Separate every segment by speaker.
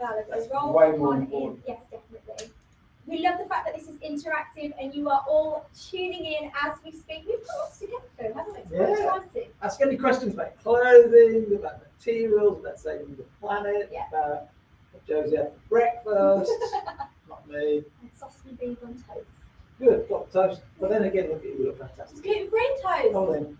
Speaker 1: well as a role
Speaker 2: way more
Speaker 1: on
Speaker 2: important.
Speaker 1: in. Yes, definitely. We love the fact that this is interactive and you are all tuning in as we speak. We've got lots to get through, haven't we? It's quite exciting.
Speaker 2: Ask any questions about clothing, about materials, about saving the planet, about what Josie had for breakfast. Not me.
Speaker 1: And sausage and beans on toast.
Speaker 2: Good, got toast. But then again, look at you, look fantastic.
Speaker 1: It's gluten-free toast.
Speaker 2: Oh, then.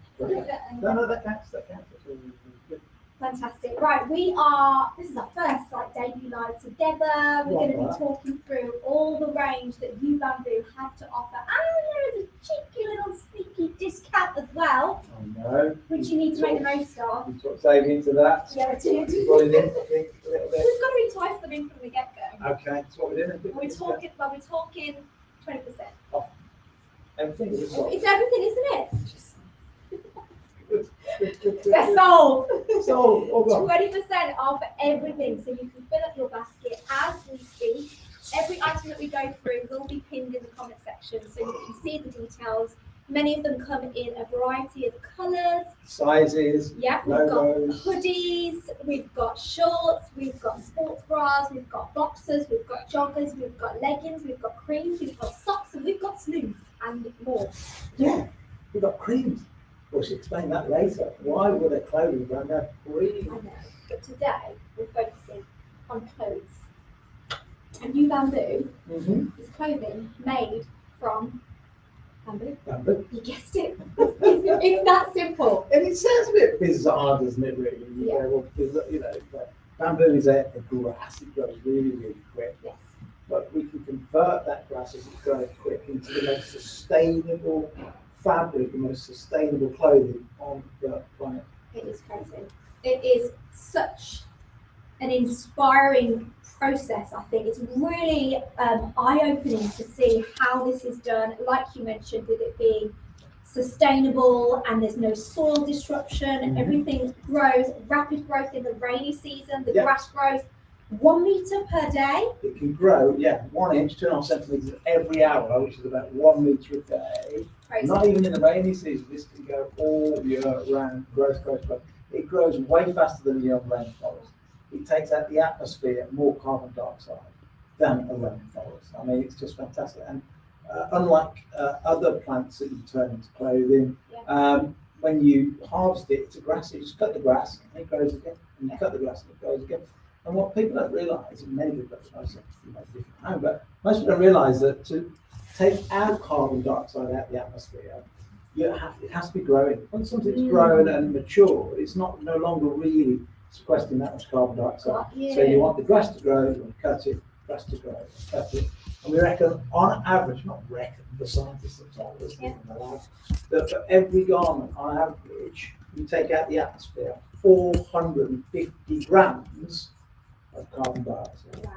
Speaker 2: No, that counts. That's really good.
Speaker 1: Fantastic. Right, this is our first debut live together. We're going to be talking through all the range that YouBamboo have to offer. And there is a cheeky little sneaky discount as well.
Speaker 2: Oh no.
Speaker 1: Which you need to make the most of.
Speaker 2: You sort of saving into that.
Speaker 1: Yeah, we do.
Speaker 2: Put it in, I think, a little bit.
Speaker 1: We've got to entice them in from the get-go.
Speaker 2: Okay, that's what we're doing.
Speaker 1: We're talking 20%
Speaker 2: off. Everything is off.
Speaker 1: It's everything, isn't it?
Speaker 2: Good.
Speaker 1: They're sold.
Speaker 2: Sold. All gone.
Speaker 1: 20% off everything, so you can fill up your basket as we speak. Every item that we go through will be pinned in the comment section, so you can see the details. Many of them come in a variety of colours,
Speaker 2: sizes.
Speaker 1: Yeah, we've
Speaker 2: logos.
Speaker 1: got hoodies, we've got shorts, we've got sports bras, we've got boxers, we've got joggers, we've got leggings, we've got creams, we've got socks, and we've got smooth and more.
Speaker 2: Yeah, we've got creams. We'll explain that later. Why would a clothing brand have creams?
Speaker 1: I know, but today we're focusing on clothes. And YouBamboo is clothing made from bamboo.
Speaker 2: Bamboo.
Speaker 1: You guessed it. It's that simple.
Speaker 2: And it sounds a bit bizarre, doesn't it, really?
Speaker 1: Yeah.
Speaker 2: Well, because, bamboo is a grass. It grows really, really quick.
Speaker 1: Yes.
Speaker 2: But we can convert that grass as it grows quick into the most sustainable fabric, the most sustainable clothing on the planet.
Speaker 1: It is crazy. It is such an inspiring process, I think. It's really eye-opening to see how this is done, like you mentioned, with it being sustainable and there's no soil disruption. Everything grows, rapid growth in the rainy season. The grass grows 1 metre per day.
Speaker 2: It can grow, 1 inch, 2.5 centimetres every hour, which is about 1 metre a day.
Speaker 1: Crazy.
Speaker 2: Not even in the rainy season. This can go all year round. Growth. It grows way faster than a young rainforest. It takes out the atmosphere more carbon dioxide than a rainforest. I mean, it's just fantastic. And unlike other plants that you turn into clothing, when you harvest it, it's a grass. You just cut the grass and it grows again. And you cut the grass and it grows again. And what people don't realise, and many people don't realise, but most people don't realise that to take out carbon dioxide out of the atmosphere, it has to be growing. Once something's grown and matured, it's no longer really sequestering that much carbon dioxide. So you want the grass to grow, you want to cut it, grass to grow, cut it. And we reckon, on average, not reckon, the scientists themselves in the lab, that for every garment, on average, you take out the atmosphere 450 grams of carbon dioxide.
Speaker 1: Wow.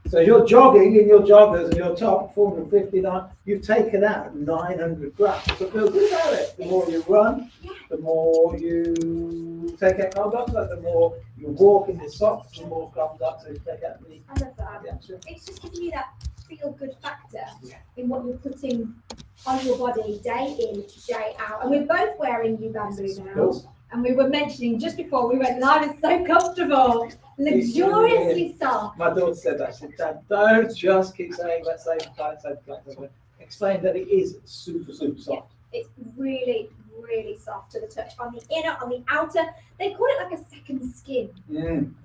Speaker 2: So you're jogging in your joggers and your top 459, you've taken out 900 grams. So feel good about it. The more you run, the more you take out carbon dioxide, the more you walk in the socks, the more carbon dioxide you take out.
Speaker 1: I love that. It's just giving you that feel-good factor in what you're putting on your body day in, day out. And we're both wearing YouBamboo now.
Speaker 2: Cool.
Speaker 1: And we were mentioning just before we went live, it's so comfortable, luxuriously soft.
Speaker 2: My daughter said that. She said, Dad, don't just keep saying, let's say, explain that it is super, super soft.
Speaker 1: Yeah, it's really, really soft to the touch. On the inner, on the outer, they call it like a second skin.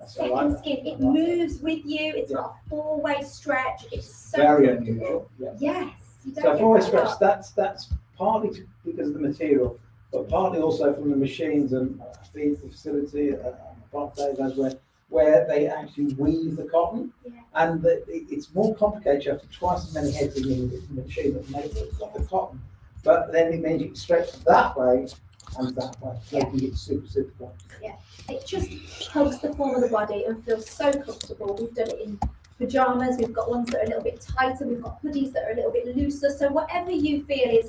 Speaker 1: Second skin. It moves with you. It's not a four-way stretch. It's so
Speaker 2: very
Speaker 1: comfortable.
Speaker 2: unusual.
Speaker 1: Yes. You don't
Speaker 2: So four-way stretch,
Speaker 1: that
Speaker 2: that's partly because of the material, but partly also from the machines and the facility, where they actually weave the cotton, and it's more complicated. You have to twice as many heads in the machine that make the cotton, but then it means you can stretch that way and that way, making it super, super comfortable.
Speaker 1: Yeah, it just hugs the form of the body and feels so comfortable. We've done it in pajamas. We've got ones that are a little bit tighter. We've got hoodies that are a little bit looser. So whatever you feel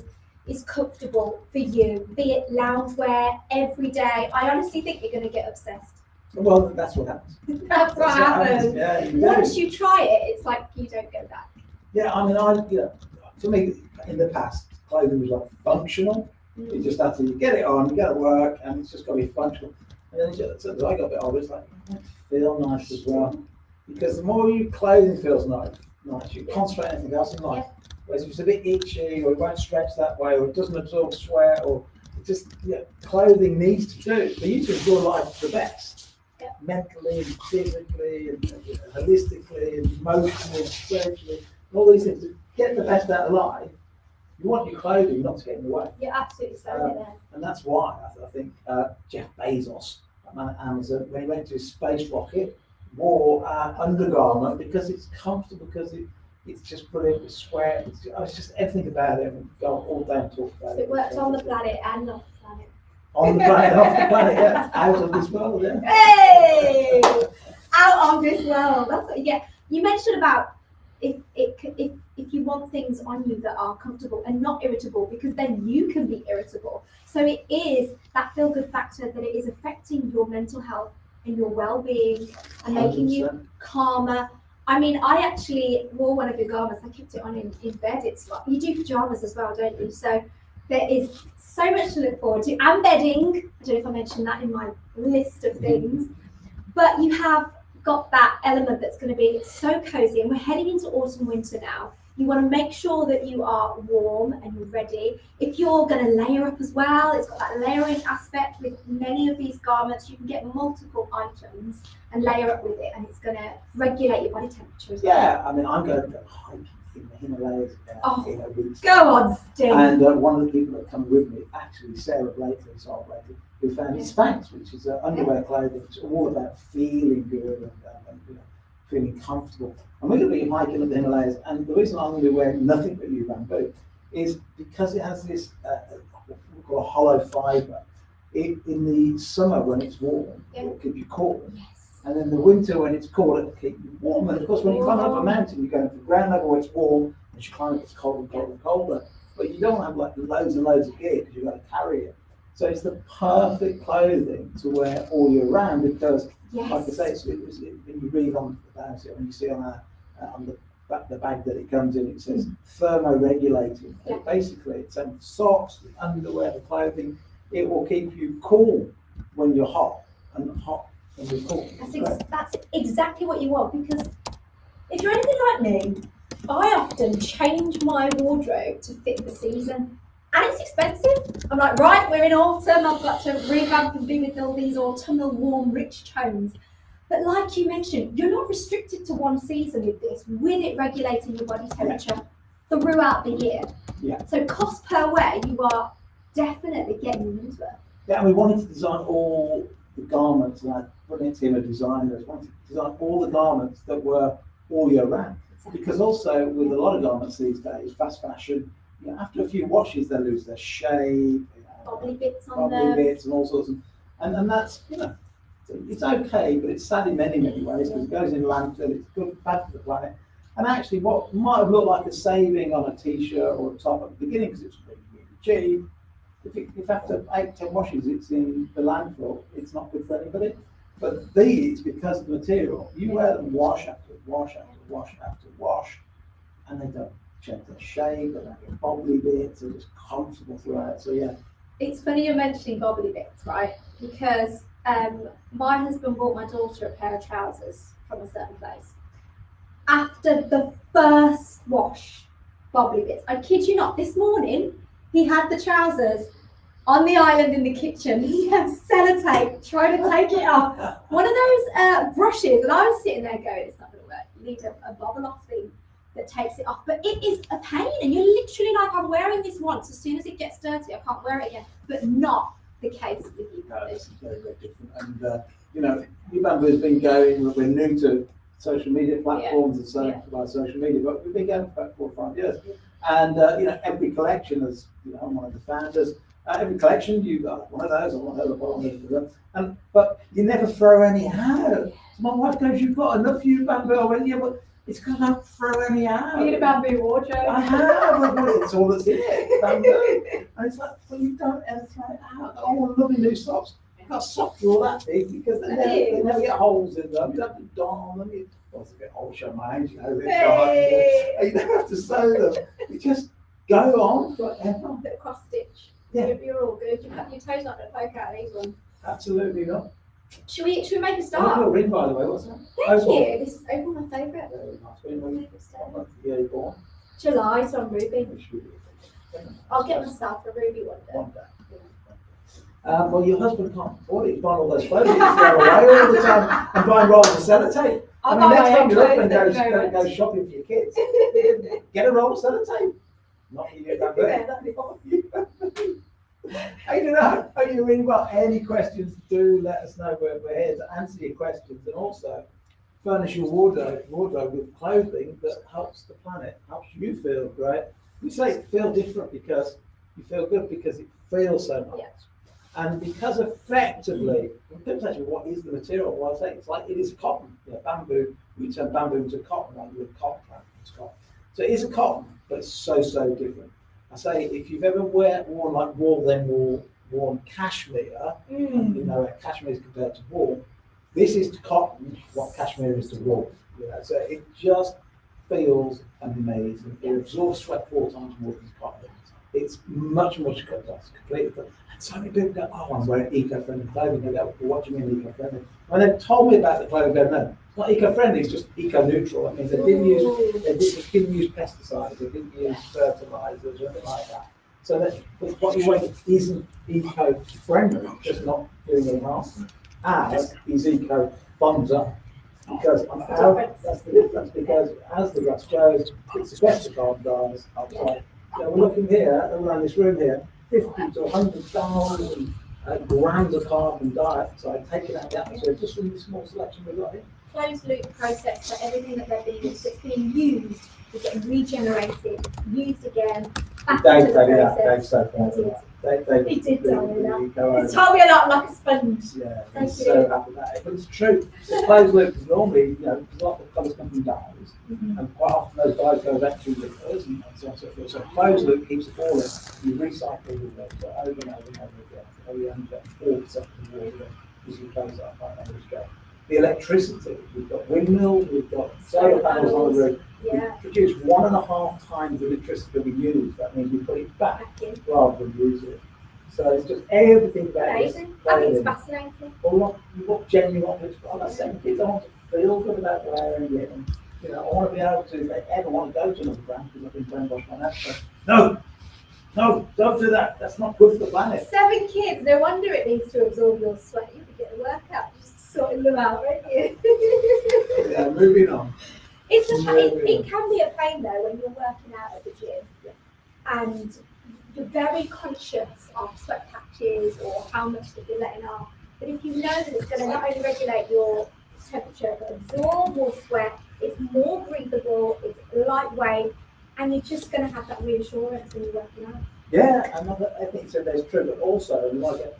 Speaker 1: is comfortable for you, be it loungewear every day. I honestly think you're going to get obsessed.
Speaker 2: Well, that's what happens.
Speaker 1: That's what happens.
Speaker 2: Yeah,
Speaker 1: once you try it, it's like you don't go back.
Speaker 2: Yeah, I mean, for me, in the past, clothing was like functional. You just have to get it on, you go to work, and it's just got to be functional. And then as I got a bit older, it's like, I want to feel nice as well. because the more your clothing feels nice, you concentrate on anything else in life. Whereas if it's a bit itchy, or it won't stretch that way, or it doesn't absorb sweat, or it just clothing needs to do for you to enjoy life the best, mentally, and physically, and holistically, and emotionally, and spiritually, and all these things to get the best out of life. You want your clothing not to get in the way.
Speaker 1: You're absolutely so there.
Speaker 2: And that's why I think Jeff Bezos at Amazon, when he went to his space rocket, wore undergarment because it's comfortable, because it's just brilliant with sweat. It's just everything about it. We go all day and talk about it.
Speaker 1: It works on the planet and off the planet.
Speaker 2: On the planet, off the planet, yeah. Out of this world, yeah.
Speaker 1: Hey! Out of this world. That's what you get. You mentioned about if you want things on you that are comfortable and not irritable, because then you can be irritable. So it is that feel-good factor that it is affecting your mental health and your well-being and making 100%. You calmer. I mean, I actually wore one of your garments. I kept it on in bed. It's like, you do pajamas as well, don't you? So there is so much to look forward to. And bedding. I don't know if I mentioned that in my list of things. But you have got that element that's going to be so cozy. And we're heading into autumn, winter now. You want to make sure that you are warm and you're ready. If you're going to layer up as well, it's got that layering aspect with many of these garments. You can get multiple items and layer up with it, and it's going to regulate your body temperature as well.
Speaker 2: Yeah, I mean, I'm going to go hiking in the Himalayas in a week.
Speaker 1: Go on, Steve.
Speaker 2: And one of the people that come with me, actually Sarah Blakely, who founded Spanx, which is underwear clothing. It's all about feeling good and feeling comfortable. And we're going to be hiking in the Himalayas, and the reason I'm going to be wearing nothing but YouBamboo is because it has this what we call a hollow fibre. In the summer when it's warm, it'll keep you cool. Yes. And then the winter when it's cold, it'll keep you warm. And of course, when you climb up a mountain, you go into ground level where it's warm, and you climb, it's colder and colder and colder. But you don't have like loads and loads of gear because you've got to carry it. So it's the perfect clothing to wear all year round because, like I say, when you read on about it, when you see on the bag that it comes in, it says thermoregulating. Yeah. Basically, it's the socks, the underwear, the clothing. It will keep you cool when you're hot, and hot when you're cool.
Speaker 1: That's exactly what you want, because if you're anything like me, I often change my wardrobe to fit the season. And it's expensive. I'm like, right, we're in autumn. I've got to revamp and be with all these autumnal, warm, rich tones. But like you mentioned, you're not restricted to one season with this, with it regulating your body temperature throughout the year. Yeah. So cost per wear, you are definitely getting into it.
Speaker 2: Yeah, and we wanted to design all the garments, and I put in a team of designers, wanted to design all the garments that were all year round. Exactly. Because also with a lot of garments these days, fast fashion, after a few washes, they lose their shape,
Speaker 1: bobbly bits on them,
Speaker 2: bits and all sorts of, and that's it's okay, but it's sad in many ways because it goes in landfill. It's good, bad for the planet, and actually, what might have looked like a saving on a t-shirt or a top at the beginning because it's really cheap, if after 8-10 washes it's in the landfill, it's not good for anybody. But these, because of the material, you wear them wash after wash after wash after wash, and they don't change their shape, and they get bobbly bits, they're just comfortable throughout. So yeah.
Speaker 1: It's funny you're mentioning bobbly bits, right? Because my husband bought my daughter a pair of trousers from a certain place. After the first wash, bobbly bits. I kid you not, this morning he had the trousers on the island in the kitchen. He had sellotape trying to take it off. One of those brushes, and I was sitting there going, it's not going to work. You need a bobble off thing that takes it off, but it is a pain, and you're literally like, I'm wearing this once, as soon as it gets dirty I can't wear it again. But not the case with YouBamboo.
Speaker 2: No, it's very, very different. And YouBamboo has been going, we're new to social media platforms and so by social media, but we've been going for about 4 or 5 years. And every collection, as I'm one of the founders, every collection you got one of those or one of those, but you never throw any out. So my wife goes, "You've got enough YouBamboo." I went, "Yeah, but it's because I don't throw any out."
Speaker 1: You need a bamboo wardrobe.
Speaker 2: I have. Well, it's all that's in it, bamboo. And it's like, well, you don't ever throw it out. I want lovely new socks. I've got socks all that big because they never get holes in them. You don't have to darn them. It's a bit old show my age, You don't have to sew them. You just go on forever.
Speaker 1: Bit of cross stitch.
Speaker 2: Yeah.
Speaker 1: You're all good. Your toes not going to poke out of these ones.
Speaker 2: Absolutely not.
Speaker 1: Should we make a
Speaker 2: Oh,
Speaker 1: start?
Speaker 2: your ring, by the way, what's that?
Speaker 1: Thank
Speaker 2: Opal.
Speaker 1: you. This is Opal, my favourite.
Speaker 2: Very nice. When were you
Speaker 1: Favourite stone.
Speaker 2: what month of the year you born?
Speaker 1: July, so I'm ruby.
Speaker 2: Which you-
Speaker 1: I'll get myself a ruby one day.
Speaker 2: One day. Well, your husband can't afford it. He's buying all those clothes. He's throw away all the time and buying rolls of sellotape. I mean, next time your husband goes shopping for your kids, get a roll of sellotape. Not for you, that way. That'd be fine for you. Hey, you know, if you really got any questions, do let us know. We're here to answer your questions and also furnish your wardrobe with clothing that helps the planet, helps you feel great. We say feel different because you feel good because it feels so much.
Speaker 1: Yeah.
Speaker 2: And because effectively, people say, what is the material? Well, I say it's like it is cotton. You know, bamboo, we turn bamboo into cotton, like with cotton plant, it's cotton. So it is a cotton, but it's so different. I say if you've ever worn like worn cashmere, and you know cashmere is compared to wool, this is to cotton what cashmere is to wool. You know, so it just feels amazing. It absorbs sweat 4 times more than cotton. It's much completely. And so many people go, oh, I'm wearing eco-friendly clothing. They go, well, what do you mean eco-friendly? When they've told me about the clothing, I go, no, it's not eco-friendly. It's just eco-neutral. That means they didn't use pesticides. They didn't use fertilizers or anything like that. So that what you want isn't eco-friendly, just not doing any harm. As is eco thumbs up. Because that's the difference. Because as the grass grows, it's the carbon dioxide outside. So we're looking here, around this room here, 50 to 100,000 grams of carbon dioxide taken out of the atmosphere just from the small selection we've got here.
Speaker 1: Closed loop process, so everything that's being used is getting regenerated, used again, back into the process. He did tell me that. He's told me a lot like a sponge.
Speaker 2: Yeah, I'm so happy about it. But it's true. The closed loop is normally, you know, because a lot of colours come from dyes, and quite often those dyes go back through liquors and so on and so forth. So closed loop keeps it all in. You recycle the water over and over and over again. So you end up 4% of the water as you close up like that. The electricity, we've got windmills, we've got solar panels on the roof. We produce 1.5 times the electricity we use. That means we put it back rather than use it. So it's just everything about it.
Speaker 1: Amazing. I think it's fascinating.
Speaker 2: Well, what genuinely want to explore. Like 7 kids, I want to feel good about wearing it. And, you know, I want to be able to, if they ever want to go to another brand, because I've been brainwashed by that. So, no, don't do that. That's not good for the planet.
Speaker 1: 7 kids, no wonder it needs to absorb your sweat. You could get a workout just sorting them out, right here.
Speaker 2: Yeah, moving on.
Speaker 1: It can be a pain though when you're working out at the gym and you're very conscious of sweat patches or how much that you're letting off. But if you know that it's going to not only regulate your temperature but absorb more sweat, it's more breathable, it's lightweight, and you're just going to have that reassurance when you're working out.
Speaker 2: Yeah, and I think so. That's true, but also you might get,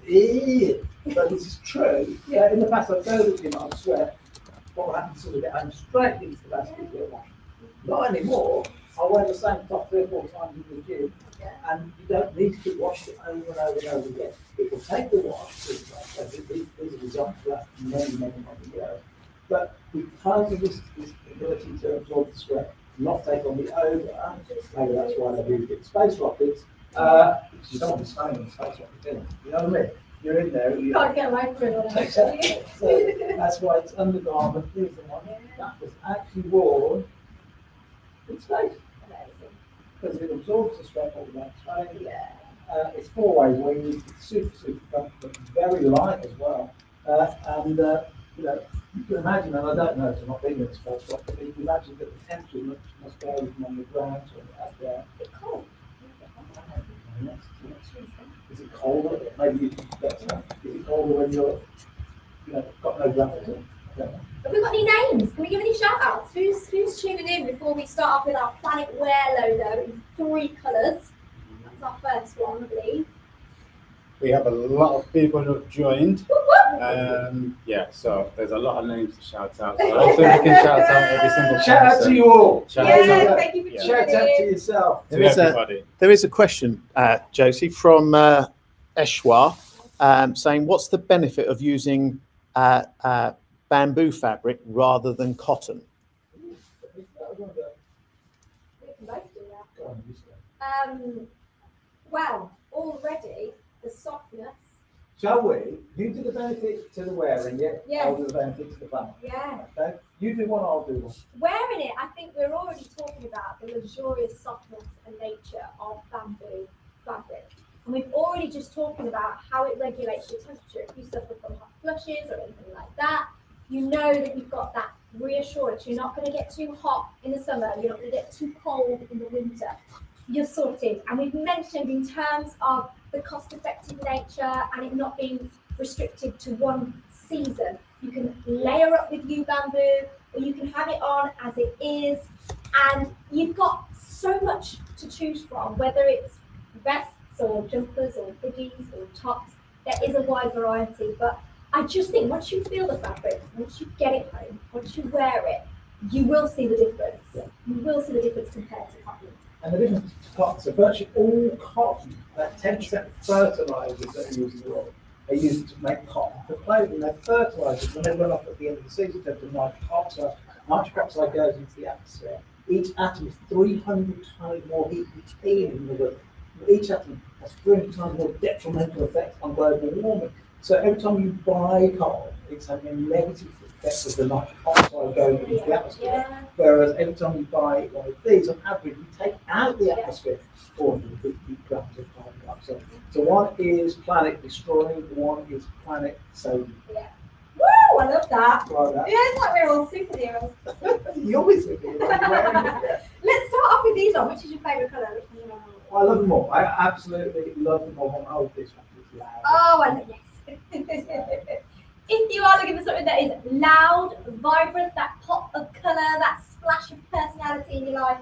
Speaker 2: but this is true. Yeah, in the past I've heard of the amount of sweat. What happens is that I'm straight into the basket to get washed. Not anymore. I wear the same top 3 or 4 times in the gym, and you don't need to keep washing it over and over and over again. It will take the wash. These are results for that many years. But because of this ability to absorb the sweat, not take on the odour, maybe that's why they do get space rockets. Because you don't want to stay in the space rocket, do you? You know what I mean? You're in there. You
Speaker 1: can't get away from it.
Speaker 2: Exactly. So that's why it's undergarment. Here's the one that was actually worn in space. Because it absorbs the sweat all the time. It's 4-way wings. It's super comfortable. Very light as well. And you know, you can imagine, and I don't know, it's not being in the space rocket, but you can imagine that the temperature must vary from on the ground to up there.
Speaker 1: It's cold.
Speaker 2: Is it colder? Maybe you can get some. Is it colder when you're, you know, got no gravity?
Speaker 1: Have we got any names? Can we give any shout outs? Who's tuning in before we start off with our Planet Wear logo in 3 colours? That's our first one, I believe.
Speaker 3: We have a lot of people who have joined. So there's a lot of names to shout out. So hopefully we can shout out every single
Speaker 2: Shout out to you all.
Speaker 1: Thank you for
Speaker 2: Shout out to yourself.
Speaker 4: There is a question, Josie, from Eshwa, saying, what's the benefit of using bamboo fabric rather than cotton?
Speaker 1: We can both do that. Well, already the softness
Speaker 2: Shall we? You do the benefit to the wearing it.
Speaker 1: Yeah.
Speaker 2: I'll do the benefit to the planet.
Speaker 1: Yeah.
Speaker 2: Okay. You do one, I'll do one.
Speaker 1: Wearing it, I think we're already talking about the luxurious softness and nature of bamboo fabric. And we've already just talking about how it regulates your temperature. If you suffer from hot flushes or anything like that, you know that you've got that reassurance. You're not going to get too hot in the summer. You're not going to get too cold in the winter. You're sorted. And we've mentioned in terms of the cost-effective nature and it not being restricted to one season. You can layer up with YouBamboo, or you can have it on as it is, and you've got so much to choose from, whether it's vests or jumpers or hoodies or tops. There is a wide variety, but I just think once you feel the fabric, once you get it home, once you wear it, you will see the difference. You will see the difference compared to cotton.
Speaker 2: And the difference to cotton, so virtually all cotton, that 10% fertilizers that are used in the world, are used to make cotton for clothing. They're fertilizers. When they run off at the end of the season, they have nitric oxide. Nitric oxide goes into the atmosphere. Each atom is 300 times more heat retaining than the other. Each atom has 300 times more detrimental effect on global warming. So every time you buy cotton, it's having a negative effect of the nitric oxide going into the atmosphere.
Speaker 1: Yeah.
Speaker 2: Whereas every time you buy one of these, on average, you take out the atmosphere 450 grams of carbon dioxide. So one is planet destroying, one is planet saving.
Speaker 1: Yeah. Woo! I love that.
Speaker 2: Like that.
Speaker 1: Yeah, it's like we're all superheroes.
Speaker 2: You always think you're wearing it, yeah.
Speaker 1: Let's start off with these on. Which is your favourite colour? Which one do you want?
Speaker 2: I love them all. I absolutely love them all. Oh, this one is loud.
Speaker 1: Oh, I love yes. If you are looking for something that is loud, vibrant, that pop of colour, that splash of personality in your life,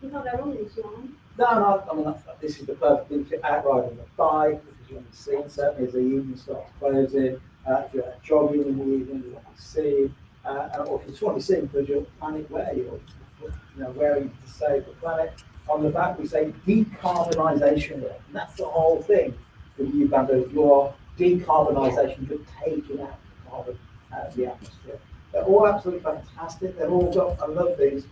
Speaker 1: you can't go wrong with this yarn.
Speaker 2: No, I mean, this is the perfect thing to outride on the bike, because you want to see, certainly as the evening starts closing, if you're out jogging in the evening, you want to see, or if you just want to see because you're planet wear, you're wearing to save the planet. On the back, we say decarbonisation, and that's the whole thing with YouBamboo. Your decarbonisation, you're taking out the carbon out of the atmosphere. They're all absolutely fantastic. They've all got, I love these,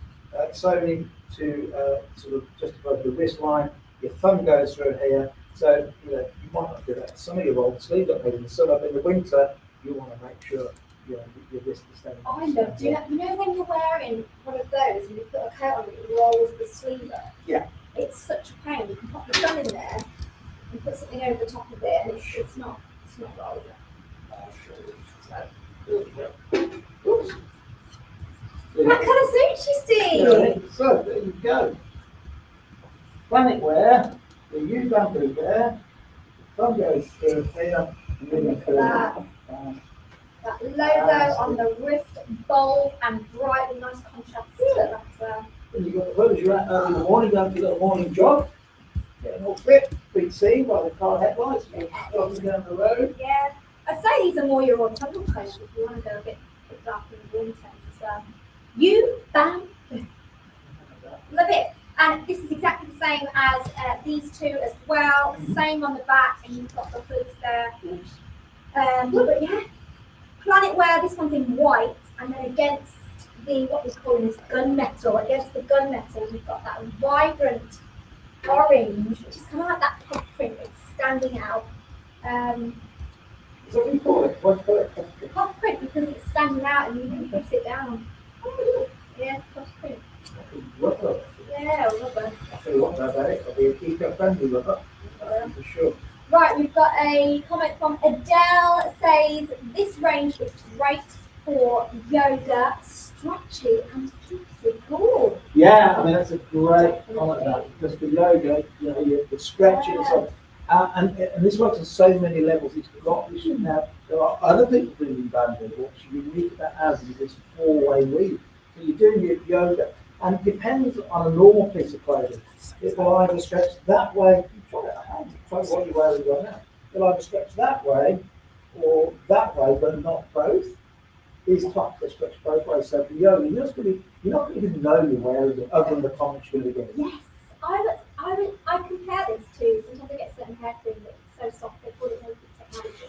Speaker 2: sewing to sort of just above the wrist line. Your thumb goes through here, so you might not do that. Some of your old sleeves up in the sun, up in the winter, you want to make sure your wrist is staying.
Speaker 1: I love doing that. You know when you're wearing one of those and you put a coat on it, it rolls the sleeve up?
Speaker 2: Yeah.
Speaker 1: It's such a pain. You can pop the thumb in there and put something over the top of it, and it's not rolling up.
Speaker 2: Oops.
Speaker 1: What colour suits you, Steve?
Speaker 2: Yeah, so there you go. Planet wear, the YouBamboo there, the thumb goes through here, and then
Speaker 1: Look at that. That logo on the wrist, bold and bright with nice contrast to that.
Speaker 2: Then you've got the photos you're out early in the morning, going for a little morning jog, getting all fit, being seen by the car headlights, you're jogging down the road.
Speaker 1: Yeah, I'd say these are more your autumnal clothes if you want to go a bit darker in the winter as well. YouBamboo. Love it. And this is exactly the same as these two as well. Same on the back, and you've got the hoods there. But yeah, Planet Wear, this one's in white, and then against the, what we're calling this gunmetal, against the gunmetal, you've got that vibrant orange, which is kind of like that puff print. It's standing out.
Speaker 2: So what do you call it? What do you call it?
Speaker 1: Puff print because it's standing out and you can press it down. Yeah, puff print.
Speaker 2: Rubber.
Speaker 1: Yeah, rubber.
Speaker 2: I tell you what, about it, I'll be a eco-friendly rubber, for sure.
Speaker 1: Right, we've got a comment from Adele, says this range is great for yoga, stretchy and juicy. Cool.
Speaker 2: Yeah, I mean that's a great comment that because for yoga, you're stretching and so on. And this works on so many levels. It's got this now. There are other people doing bamboo. What's unique about ours is this four-way weave. So you're doing your yoga, and it depends on a normal piece of clothing. It will either stretch that way. Try what you're wearing right now. It'll either stretch that way or that way, but not both. These tops they stretch both ways. So for yoga, you're not going to even know you're wearing it, other than the comments you're going to get.
Speaker 1: Yes, I compare this to, sometimes I get certain hair cream that's so soft, they call it naked technology.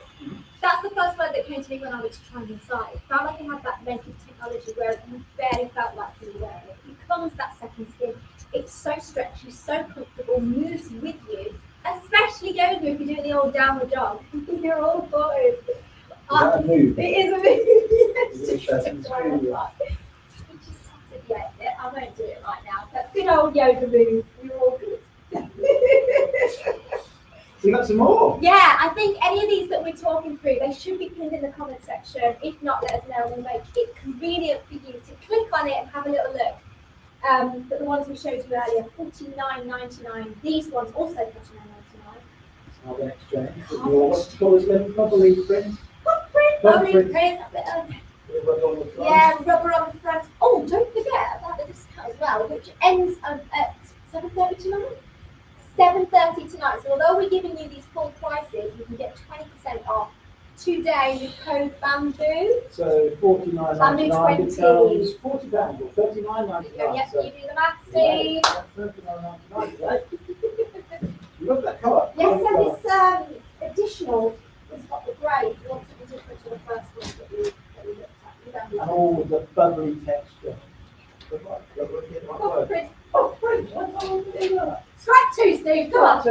Speaker 1: That's the first word that came to me when I was trying inside. It felt like it had that naked technology where you barely felt like you were wearing it. It becomes that second skin. It's so stretchy, so comfortable, moves with you, especially yoga if you're doing the old downward dog. You're all sorted.
Speaker 2: Is that a move?
Speaker 1: It is a move.
Speaker 2: Is it a shouting studio?
Speaker 1: You just have to, yeah, I won't do it right now. But good old yoga move. We're all good.
Speaker 2: So you got some more?
Speaker 1: Yeah, I think any of these that we're talking through, they should be pinned in the comment section. If not, let us know. We'll make it convenient for you to click on it and have a little look. But the ones we showed you earlier, $49.99. These ones also $49.99.
Speaker 2: I'll be exchange. What's called again? Bubbly print.
Speaker 1: Lovely
Speaker 2: print.
Speaker 1: print.
Speaker 2: Rubber on the front.
Speaker 1: Yeah, rubber on the front. Oh, don't forget about the discount as well, which ends at 7:30 tonight. 7:30 tonight. So although we're giving you these full prices, you can get 20% off today with code BAMBOO.
Speaker 2: So $49.99 becomes £40 or $39.99.
Speaker 1: Yep,
Speaker 2: So
Speaker 1: you do the math, Steve.
Speaker 2: $39.99, right? You love that colour.
Speaker 1: Yes, and this additional is got the grey. If you want something different to the first one that we looked at.
Speaker 2: And all the bubbly texture. Oh, French.
Speaker 1: Strike two, Steve. Come on.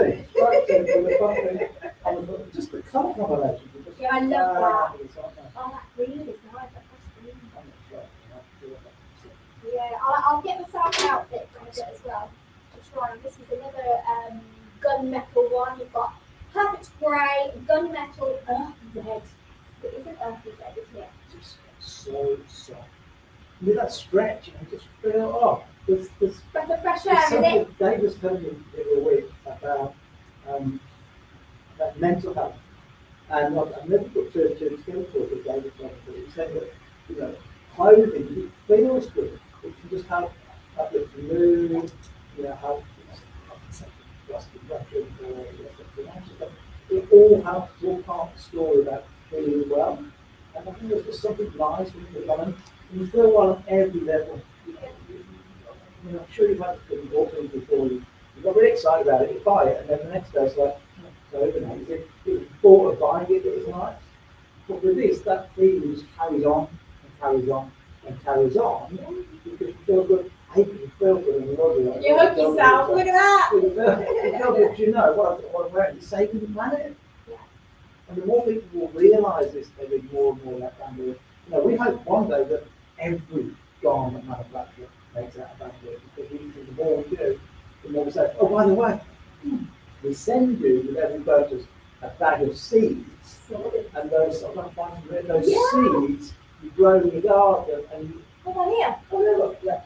Speaker 2: Just the colour combination.
Speaker 1: Yeah, I love that. Oh, that green is nice. That green. Yeah, I'll get myself an outfit from it as well. To try on. This is another gunmetal one. You've got perfect grey, gunmetal, earthy red. It isn't earthy red, isn't it?
Speaker 2: Just so soft. With that stretch, and just feel there's
Speaker 1: Breath of fresh air, is
Speaker 2: something
Speaker 1: it?
Speaker 2: Dave was telling me the other week about mental health. And I've never put two and two together before, but David told me, but he said that, clothing, it feels good. It can just help uplift the mood, help it all helps, it's all part of the story about feeling well. And I think there's just something nice when you put on, and you feel well on every level. I'm sure you've had to walk things before you got really excited about it, you buy it, and then the next day it's like, it's over now. It was thought of buying it, it was nice. But with this, that feeling just carries on and carries on and carries on. You can feel good, you can feel good and love it.
Speaker 1: You hook yourself, look at that.
Speaker 2: You feel good, what I'm wearing is saving the planet.
Speaker 1: Yeah.
Speaker 2: And the more people will realise this, they'll be more and more like bamboo. We hope one day that every garment manufacturer makes out of bamboo, because the more we do, the more we say, oh, by the way, we send you with every purchase a bag of seeds, and those seeds you grow in the garden, and you,
Speaker 1: Here.
Speaker 2: look, yeah,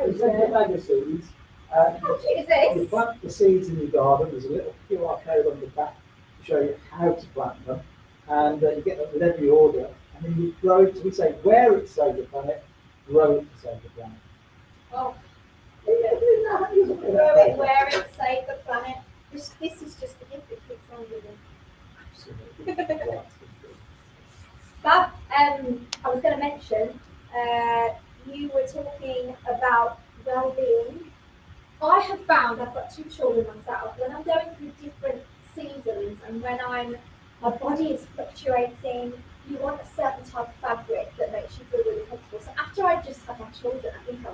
Speaker 2: we send you a bag of seeds.
Speaker 1: How cute is this?
Speaker 2: You plant the seeds in your garden. There's a little QR code on the back to show you how to plant them, and you get them with every order, and then you grow it. So we say where it's saved the planet, grow it to save the planet.
Speaker 1: Oh.
Speaker 2: Grow
Speaker 1: Grow it where it saved the planet. This is just the gift that keeps on giving.
Speaker 2: Absolutely.
Speaker 1: But I was going to mention, you were talking about well-being. I have found, I've got 2 children myself, when I'm going through different seasons and when my body is fluctuating, you want a certain type of fabric that makes you feel really comfortable. So after I just had my children, I think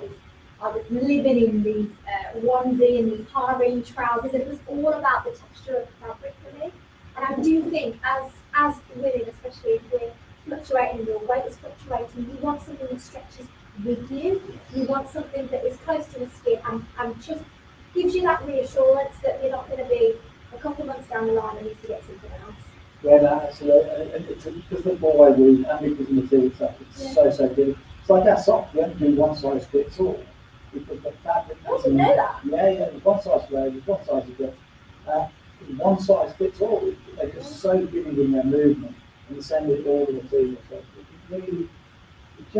Speaker 1: I was living in these onesie and these harem trousers, and it was all about the texture of the fabric for me. And I do think as women, especially if we're fluctuating, your weight is fluctuating, you want something that stretches with you. You want something that is close to the skin and just gives you that reassurance that you're not going to be a couple of months down the line and need to get something else.
Speaker 2: Yeah, no, absolutely. And it's just the more I do, and because the material stuff, it's so good. It's like our socks, we don't do one size fits all. Because the fabric.
Speaker 1: I didn't know that.
Speaker 2: Yeah, one size wears, one size you get. One size fits all. They're just so giving in their movement, and the same with all the material stuff. It really, I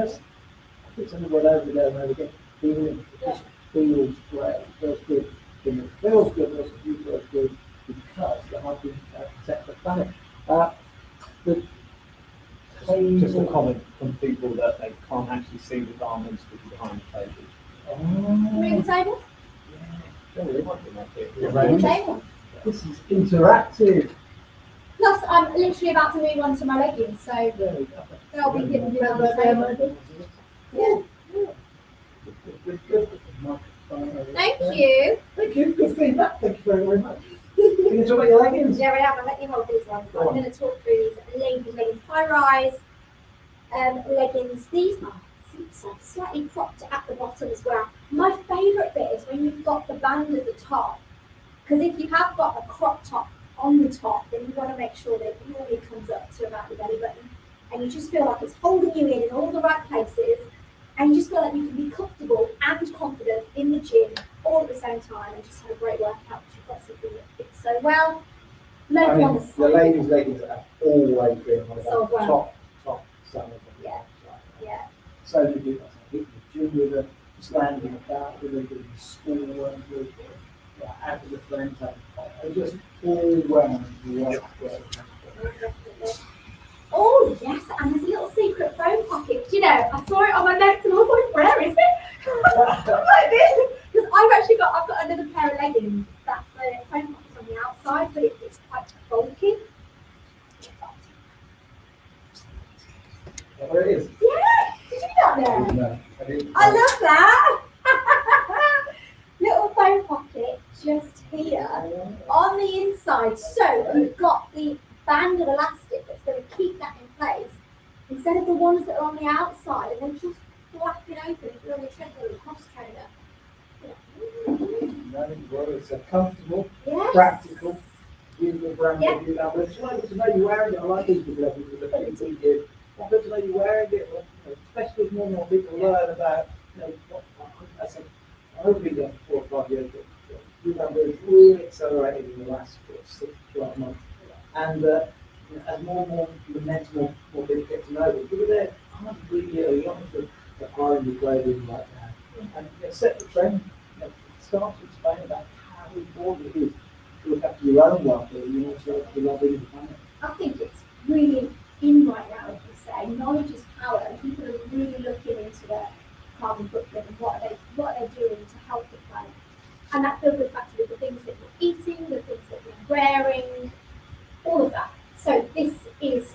Speaker 2: think something went over there and over again. It just feels great. It feels good. And it feels good, also you feel good because they're helping protect the planet.
Speaker 3: Just a comment from people that they can't actually see the garments because behind the table.
Speaker 1: Ring the table?
Speaker 3: Yeah, they might be like it.
Speaker 1: Ring the table.
Speaker 2: This is interactive.
Speaker 1: Plus, I'm literally about to move on to my leggings, so they'll be hidden behind the table. Yeah.
Speaker 2: Good.
Speaker 1: Thank you.
Speaker 2: Thank you. Good feedback. Thank you very much. Can you talk about your leggings?
Speaker 1: Yeah, I am. I'll let you hold these ones.
Speaker 2: Go
Speaker 1: I'm
Speaker 2: on.
Speaker 1: going to talk through these leggings, high-rise leggings. These are slightly cropped at the bottom as well. My favourite bit is when you've got the band at the top, because if you have got a crop top on the top, then you want to make sure that it normally comes up to about the belly button, and you just feel like it's holding you in all the right places, and you just feel like you can be comfortable and confident in the gym all at the same time, and just have a great workout because you've got something that fits so well.
Speaker 2: I
Speaker 1: Logo on
Speaker 2: mean,
Speaker 1: the
Speaker 2: the
Speaker 1: side.
Speaker 2: ladies' leggings have always been one of
Speaker 1: So
Speaker 2: the
Speaker 1: well.
Speaker 2: top sellers.
Speaker 1: Yeah. Yeah.
Speaker 2: So many people hit the gym with them, just landing about with them, doing school work with them, out with the friends, and just all wearing the
Speaker 1: Definitely. Oh yes, and there's a little secret phone pocket. Do you know, I saw it on my notes and I was like, where is it? I'm like this because I've got another pair of leggings that's the phone pocket on the outside, but it's quite bulky.
Speaker 2: There it is.
Speaker 1: Yeah, did you see that there?
Speaker 2: No, I didn't.
Speaker 1: I love that. Little phone pocket just here on the inside. So you've got the band of elastic that's going to keep that in place instead of the ones that are on the outside and then just flapping open if you're on the treadmill or cross trainer.
Speaker 2: No, well, it's comfortable,
Speaker 1: Yes.
Speaker 2: practical, beautiful brand
Speaker 1: Yeah.
Speaker 2: of YouBamboo. It's nice to know you're wearing it. I like these people with the PT gear. It's good to know you're wearing it, especially as more and more people learn about, what I said, I hope we get 4 or 5 years, but YouBamboo has really accelerated in the last 6 to 12 months. And as more and more more people get to know it, people there aren't really early on to the hiring the grading like that. And set the trend, start to explain about how important it is to look after your own well-being and also the well-being of the family.
Speaker 1: I think it's really in right now, as you say, knowledge is power, and people are really looking into their carbon footprint and what are they doing to help the planet. And that feel good factor with the things that you're eating, the things that you're wearing, all of that. So this is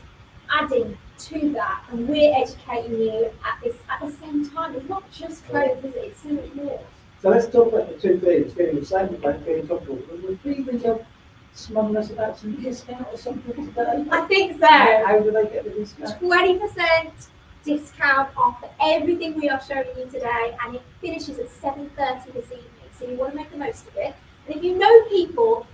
Speaker 1: adding to that, and we're educating you at the same time. It's not just clothes, is it? It's so much more.
Speaker 2: So let's talk about the two feelings, feeling safe and feeling comfortable. Was the feeling of smuggling us about some discount or something today?
Speaker 1: I think so.
Speaker 2: How do they get the discount?
Speaker 1: 20% discount off everything we are showing you today, and it finishes at 7:30 this evening. So you want to make the most of it. And if you know people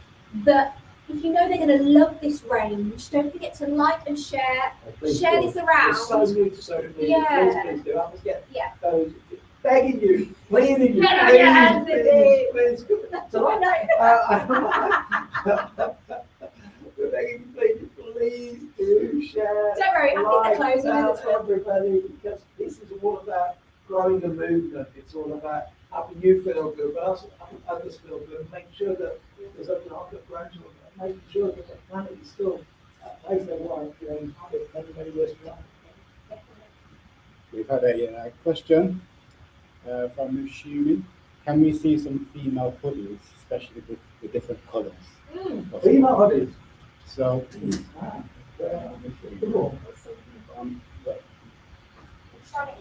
Speaker 1: that, if you know they're going to love this range, don't forget to like and share
Speaker 2: Please
Speaker 1: share
Speaker 2: do.
Speaker 1: this around.
Speaker 2: It's so new to social media.
Speaker 1: Yeah.
Speaker 2: Please do. I must get
Speaker 1: Yeah.
Speaker 2: those begging you, pleading you,
Speaker 1: Get on your hands,
Speaker 2: please. So
Speaker 1: I know.
Speaker 2: we're begging you, please do share.
Speaker 1: Don't worry, I think
Speaker 2: like,
Speaker 1: the clothes are in the
Speaker 2: tell everybody, because this is all about growing a movement. It's all about helping you feel good, but also helping others feel good. Make sure that there's a lot of grandchildren, making sure that the planet is still a place they want to inhabit many, many years from now.
Speaker 5: We've had a question from Mushumi. Can we see some female hoodies, especially with the different colours?
Speaker 2: Female hoodies.
Speaker 5: So,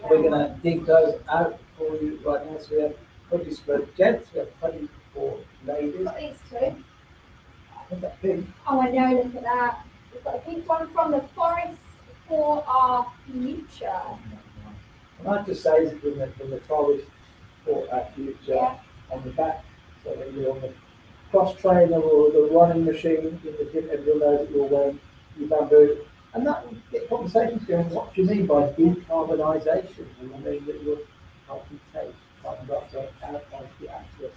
Speaker 2: We're going to dig those out for you right now. So we have hoodies for gents, we have hoodies for ladies.
Speaker 1: Got these two.
Speaker 2: I think that pink.
Speaker 1: Oh, I know, look at that. We've got a pink one from the Forest for Our Future.
Speaker 2: And I just say it's from the forest for our future
Speaker 1: Yeah.
Speaker 2: on the back. So that you're on the cross trainer or the running machine in the gym, everyone knows that you're wearing YouBamboo. And that will get conversations going. What do you mean by decarbonisation? And I mean that you're helping take carbon dioxide out of the atmosphere.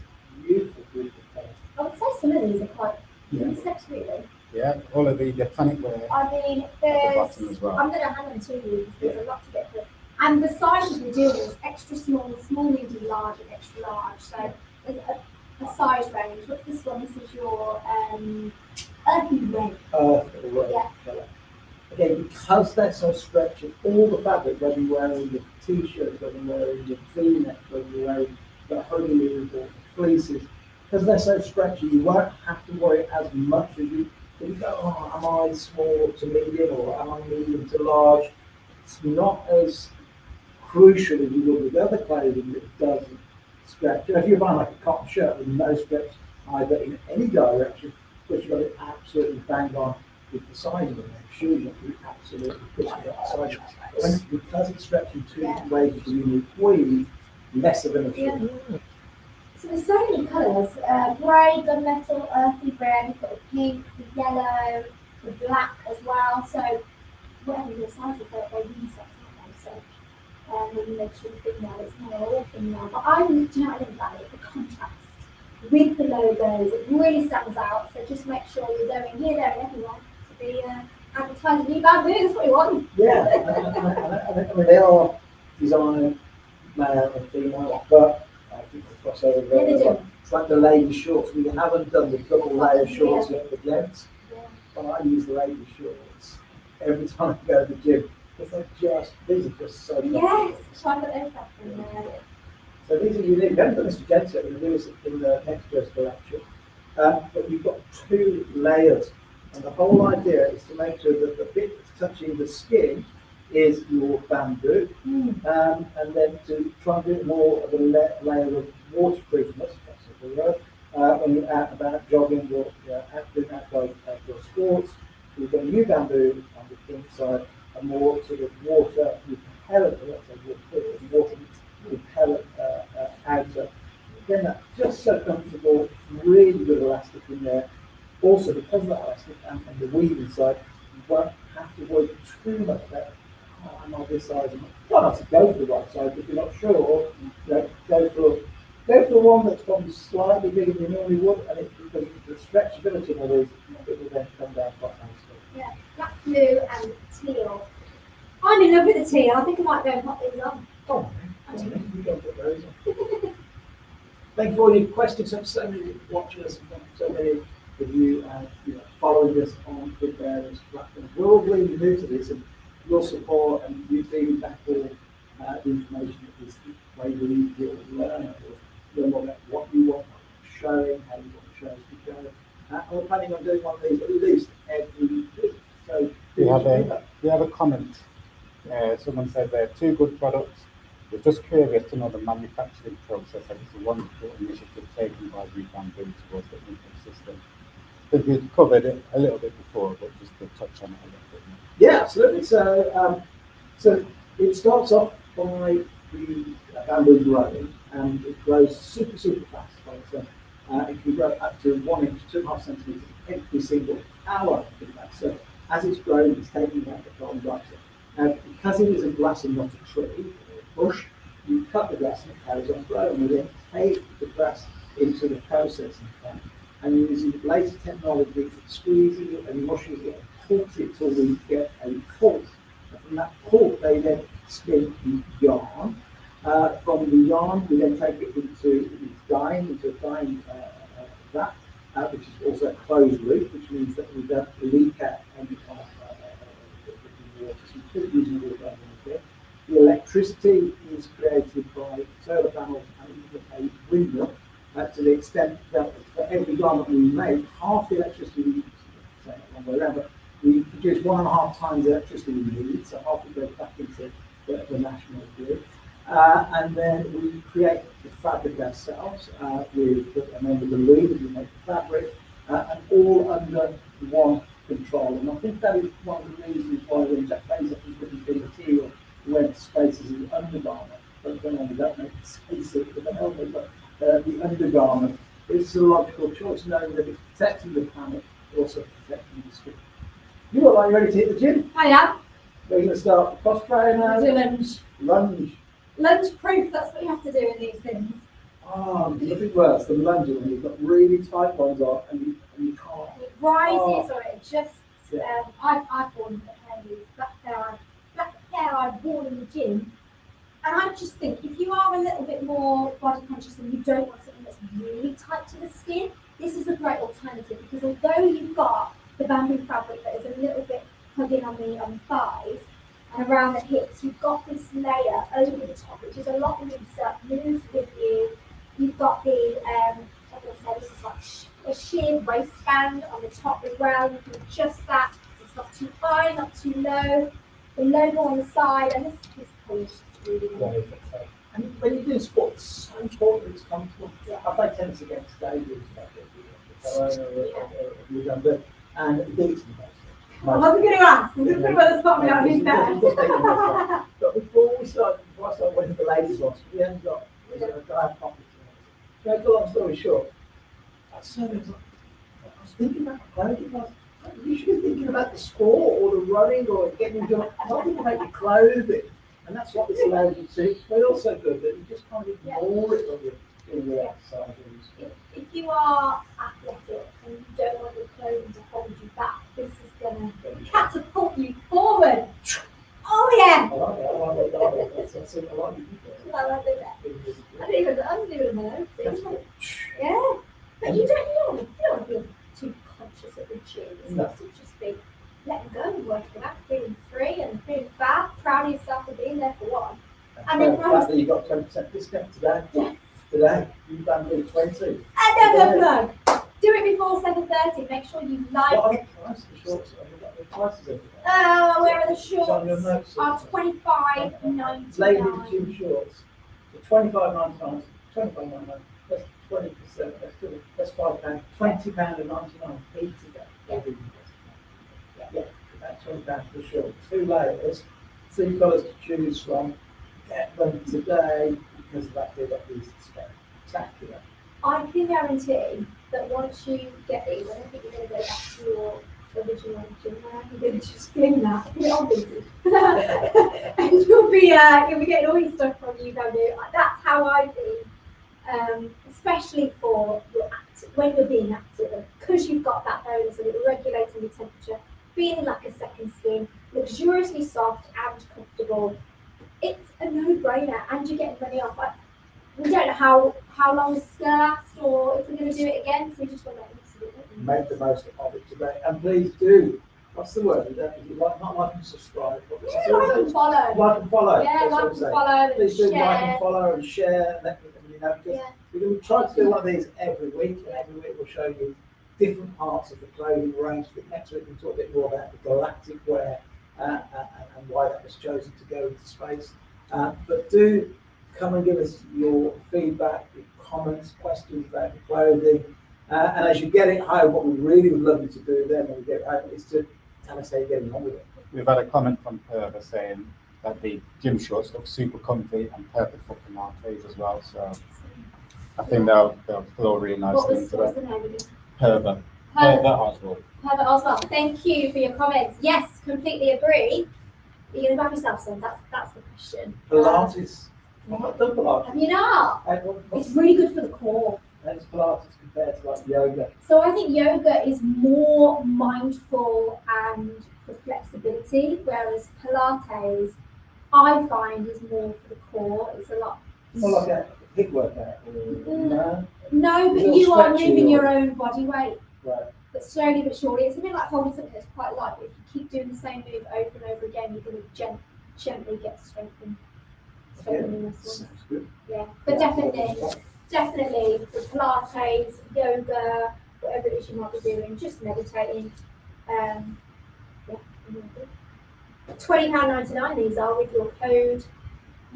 Speaker 2: Beautiful, beautiful colour.
Speaker 1: I would say some of these are quite unisex, really.
Speaker 5: yeah, all of the panic wear
Speaker 1: I mean,
Speaker 5: at the
Speaker 1: there's.
Speaker 5: bottom as well.
Speaker 1: I'm going to hand them to you. There's a lot to get through. And the sizes we're doing is extra small, small, medium, large, and extra large. So there's a size range. What's this one? This is your earthy red.
Speaker 2: Red
Speaker 1: Yeah.
Speaker 2: colour. Again, because they're so stretchy, all the fabric, whether you're wearing the t-shirts, whether you're wearing the v-neck, whether you're wearing the hoodies or the fleeces, because they're so stretchy, you won't have to worry as much as you. If you go, oh, am I small to medium or am I medium to large? It's not as crucial as you would with other clothing that doesn't stretch. If you're buying like a cotton shirt with no stretch either in any direction, because you've got it absolutely bang on with the size of the shoe, you have to be absolutely pushing it outside. Because it's stretching two different ways to unique weave, less of an issue.
Speaker 1: Yeah. So there's so many colours, grey, gunmetal, earthy red, you've got the pink, the yellow, the black as well. So whatever your size is, they're unisex, aren't they? So when you mention female, it's not all female. But I think about it, the contrast with the logos, it really stands out. So just make sure you're going here, there, and everywhere to be advertising YouBamboo. That's what you want.
Speaker 2: Yeah, I mean, they are designed male and female, but I think the crossover
Speaker 1: Yeah, they
Speaker 2: very
Speaker 1: do.
Speaker 2: well. It's like the lady shorts. We haven't done the double layer shorts yet for gents,
Speaker 1: Yeah.
Speaker 2: but I use the lady shorts every time I go to the gym. Because these are just so comfortable.
Speaker 1: Yes, try to put those back in there.
Speaker 2: So these are unique. We haven't done this for gents yet. We're going to do this in the next dress collection. But you've got two layers. And the whole idea is to make sure that the bit that's touching the skin is your bamboo. And then to try and do more of a layer of waterproofness. That's the word. When you're out and about jogging or doing outdoor sports, you've got YouBamboo on the inside, a more sort of water repellent, water repellent outer. Again, that's just so comfortable, really good elastic in there. Also, because of that elastic and the weave inside, you won't have to worry too much about, oh, am I this size? Try not to go for the right size, but if you're not sure, go for one that's probably slightly bigger than you normally would, and because the stretchability of all these, it will then come down quite nicely.
Speaker 1: Yeah, black, blue, and teal. I'm in love with the teal. I think I might go and pop these on.
Speaker 2: Oh, man, we don't put those on. Thank you for all your questions. So many watching us, and so many of you, following us on the various platforms. We're all really new to this, and your support and you feeding back all the information that is the way you'll learn more about what you want, showing, how you want the shows to go. And we're planning on doing one of these at least every week. So
Speaker 5: We have a comment. Someone says they're two good products. We're just curious to know the manufacturing process, and it's a wonderful initiative taken by YouBamboo towards the income system. I think we've covered it a little bit before, but just to touch on it a little bit more.
Speaker 2: Yeah, absolutely. So it starts off by the bamboo growing, and it grows super fast. So it can grow up to 1 inch, 2.5 centimeters every single hour. So as it's growing, it's taking out the carbon dioxide. Now, because it is a grass and not a tree, or a bush, you cut the grass and it carries on growing. We then take the grass into the processing plant, and using later technology, squeezing it and mushing it and pulp it till we get a pulp. And from that pulp, they then spin the yarn. From the yarn, we then take it into a dyeing vat, which is also a closed loop, which means that we don't leak out any of the water. So we keep using water here. The electricity is created by solar panels and even a windmill, to the extent that for every garment we make, half the electricity we use, saying it one way around, but we produce 1.5 times the electricity we need, so half it goes back into the national grid. And then we create the fabric ourselves and then with the loom we make the fabric, and all under one control. And I think that is one of the reasons why when Jack Bezos was looking for material, we went to spaces in the undergarment, but then we don't make spaces for the helmet, but the undergarment is a logical choice, knowing that it's protecting the planet, also protecting the skin. You look like you're ready to hit the gym.
Speaker 1: I am.
Speaker 2: We're going to start the cross trainer now.
Speaker 1: Do lunge.
Speaker 2: Lunge.
Speaker 1: Lunge proof, that's what you have to do in these things.
Speaker 2: Nothing worse than lunging when you've got really tight ones on and you can't.
Speaker 1: It rises or it adjusts.
Speaker 2: Yeah.
Speaker 1: I've worn black pair I've worn in the gym. And I just think if you are a little bit more body conscious and you don't want something that's really tight to the skin, this is a great alternative, because although you've got the bamboo fabric that is a little bit hugging on the thighs and around the hips, you've got this layer over the top, which is a lot looser, moves with you. You've got the, I'm going to say this is like a sheer waistband on the top as well. You can adjust that. It's not too high, not too low. The logo on the side, and this colour is really nice.
Speaker 2: And when you do sports, it's so important it's comfortable. I play tennis against David. YouBamboo, and it beats them
Speaker 1: I wasn't going to ask. I was going to put the spot me on his bed.
Speaker 2: But before I started winning the ladies ones, we hadn't got competition. To make a long story short, I was thinking about clothing. You should be thinking about the sport or the running or getting into not thinking about your clothing. And that's what this allows you to. But also good that you just can't ignore it when you're doing your exercises.
Speaker 1: If you are athletic and you don't want your clothing to hold you back, this is going to catapult you forward. Oh yeah!
Speaker 2: I like that. I like that. That's it. I like it.
Speaker 1: I love it. I don't even know. Yeah. But you don't want to feel too conscious of the gym. It's got to just be letting go and working out, feeling free and feeling fat, proud of yourself for being there for one. And then
Speaker 2: the fact that you got 20% discount today.
Speaker 1: Yes.
Speaker 2: Today, YouBamboo 20.
Speaker 1: Another plug. Do it before 7:30. Make sure you like.
Speaker 2: What are the prices of the shorts? Have you got the prices of it?
Speaker 1: Where are the
Speaker 2: It's on your
Speaker 1: shorts?
Speaker 2: notes.
Speaker 1: Are $25.99.
Speaker 2: Ladies gym shorts. So $25.99. $25.99. That's 20%. That's £5. £20.99 today. Yeah. About £20 for sure. 2 layers, 2 colours to choose from. Get them today because that deal is spectacular.
Speaker 1: I can guarantee that once you get these, I don't think you're going to go back to your original gym wear. You're going to just fling that, put it on busy. And you'll be getting all your stuff from YouBamboo. That's how I feel, especially for your when you're being active, because you've got that bonus of it regulating your temperature, feeling like a second skin, luxuriously soft and comfortable. It's a no-brainer, and you're getting money off. We don't know how long this is going to last, or if we're going to do it again, so we just want to
Speaker 2: Make the most of it today, and please do. What's the word? If you like, not like and subscribe.
Speaker 1: like and follow.
Speaker 2: Like and follow.
Speaker 1: Yeah,
Speaker 2: That's
Speaker 1: like
Speaker 2: what
Speaker 1: and
Speaker 2: I'm saying.
Speaker 1: follow and
Speaker 2: Please do
Speaker 1: share.
Speaker 2: like and follow and share. And let them, because we're going to try to do one of these every week, and every week we'll show you different parts of the clothing range. Next week we'll talk a bit more about the galactic wear and why that was chosen to go into space. But do come and give us your feedback, your comments, questions about the clothing. And as you get it home, what we really would love you to do then when we get it home is to tell us how you're getting on with it.
Speaker 5: We've had a comment from Perva saying that the gym shorts look super comfy and perfect for Pilates as well. So I think they'll flow really nicely into
Speaker 1: What's the
Speaker 5: it.
Speaker 1: name again?
Speaker 5: Perva Oswald.
Speaker 1: Herbert Oswald, thank you for your comments. Yes, completely agree. Are you going to grab yourself some? That's the question.
Speaker 2: Pilates. I've not done
Speaker 1: Have
Speaker 2: Pilates.
Speaker 1: you not? It's really good for the core.
Speaker 2: That's Pilates compared to like yoga.
Speaker 1: So I think yoga is more mindful and for flexibility, whereas Pilates, I find, is more for the core. It's a lot.
Speaker 2: More like a HIIT workout.
Speaker 1: No, but
Speaker 2: Little
Speaker 1: you are
Speaker 2: stretchy
Speaker 1: moving
Speaker 2: or-
Speaker 1: your own body weight.
Speaker 2: Right.
Speaker 1: But slowly but surely, it's a bit like holding something that's quite light. But if you keep doing the same move over and over again, you're going to gently get strengthening muscles.
Speaker 2: Sounds good.
Speaker 1: Yeah, but definitely for Pilates, yoga, whatever it is you might be doing, just meditating. £20.99 these are with your code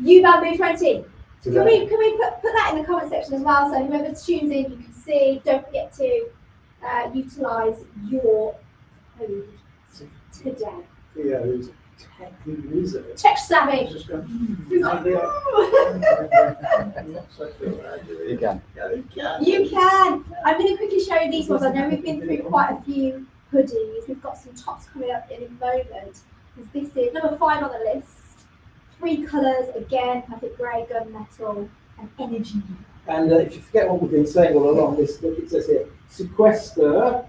Speaker 1: YouBamboo20. Can we put that in the comment section as well, so whoever tunes in, you can see. Don't forget to utilise your code today.
Speaker 2: Yeah, who's a tech wizard.
Speaker 1: Tech savvy.
Speaker 2: Just going,
Speaker 5: You can.
Speaker 1: You can. I'm going to quickly show you these ones. I know we've been through quite a few hoodies. We've got some tops coming up in a moment. Because this is number 5 on the list. 3 colours, again, perfect grey, gunmetal, and energy.
Speaker 2: And if you forget what we've been saying all along, this look, it says here, sequester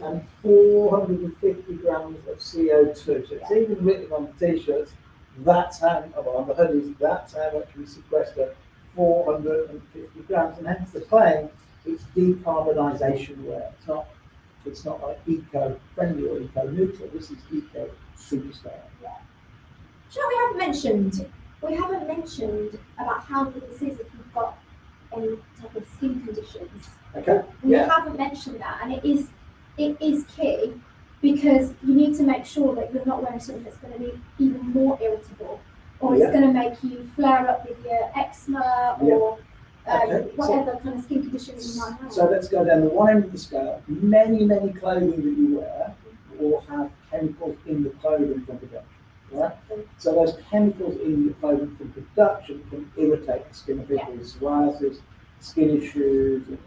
Speaker 2: and 450 grams of CO2. So it's even written on the t-shirts, that's how, on the hoodies, that's how much we sequester, 450 grams. And hence the claim, it's decarbonisation wear. It's not like eco-friendly or eco-neutral. This is eco-superstar.
Speaker 1: Do you know what we haven't mentioned? We haven't mentioned about how good this is if you've got any type of skin conditions.
Speaker 2: Okay.
Speaker 1: We haven't mentioned that, and it is key because you need to make sure that you're not wearing something that's going to be even more irritable, or it's going to make you flare up with your eczema or whatever kind of skin condition that you might have.
Speaker 2: So let's go down the one end of the scale. Many clothing that you wear will have chemicals in the clothing from production, right? So those chemicals in the clothing from production can irritate the skin of people with psoriasis, skin issues, and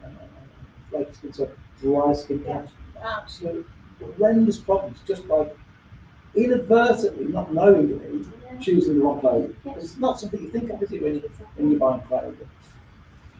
Speaker 2: flaky skin, so dry skin, absolute horrendous problems just by inadvertently, not knowingly, choosing the wrong clothing. It's not something you think of, is it, when you're buying clothing?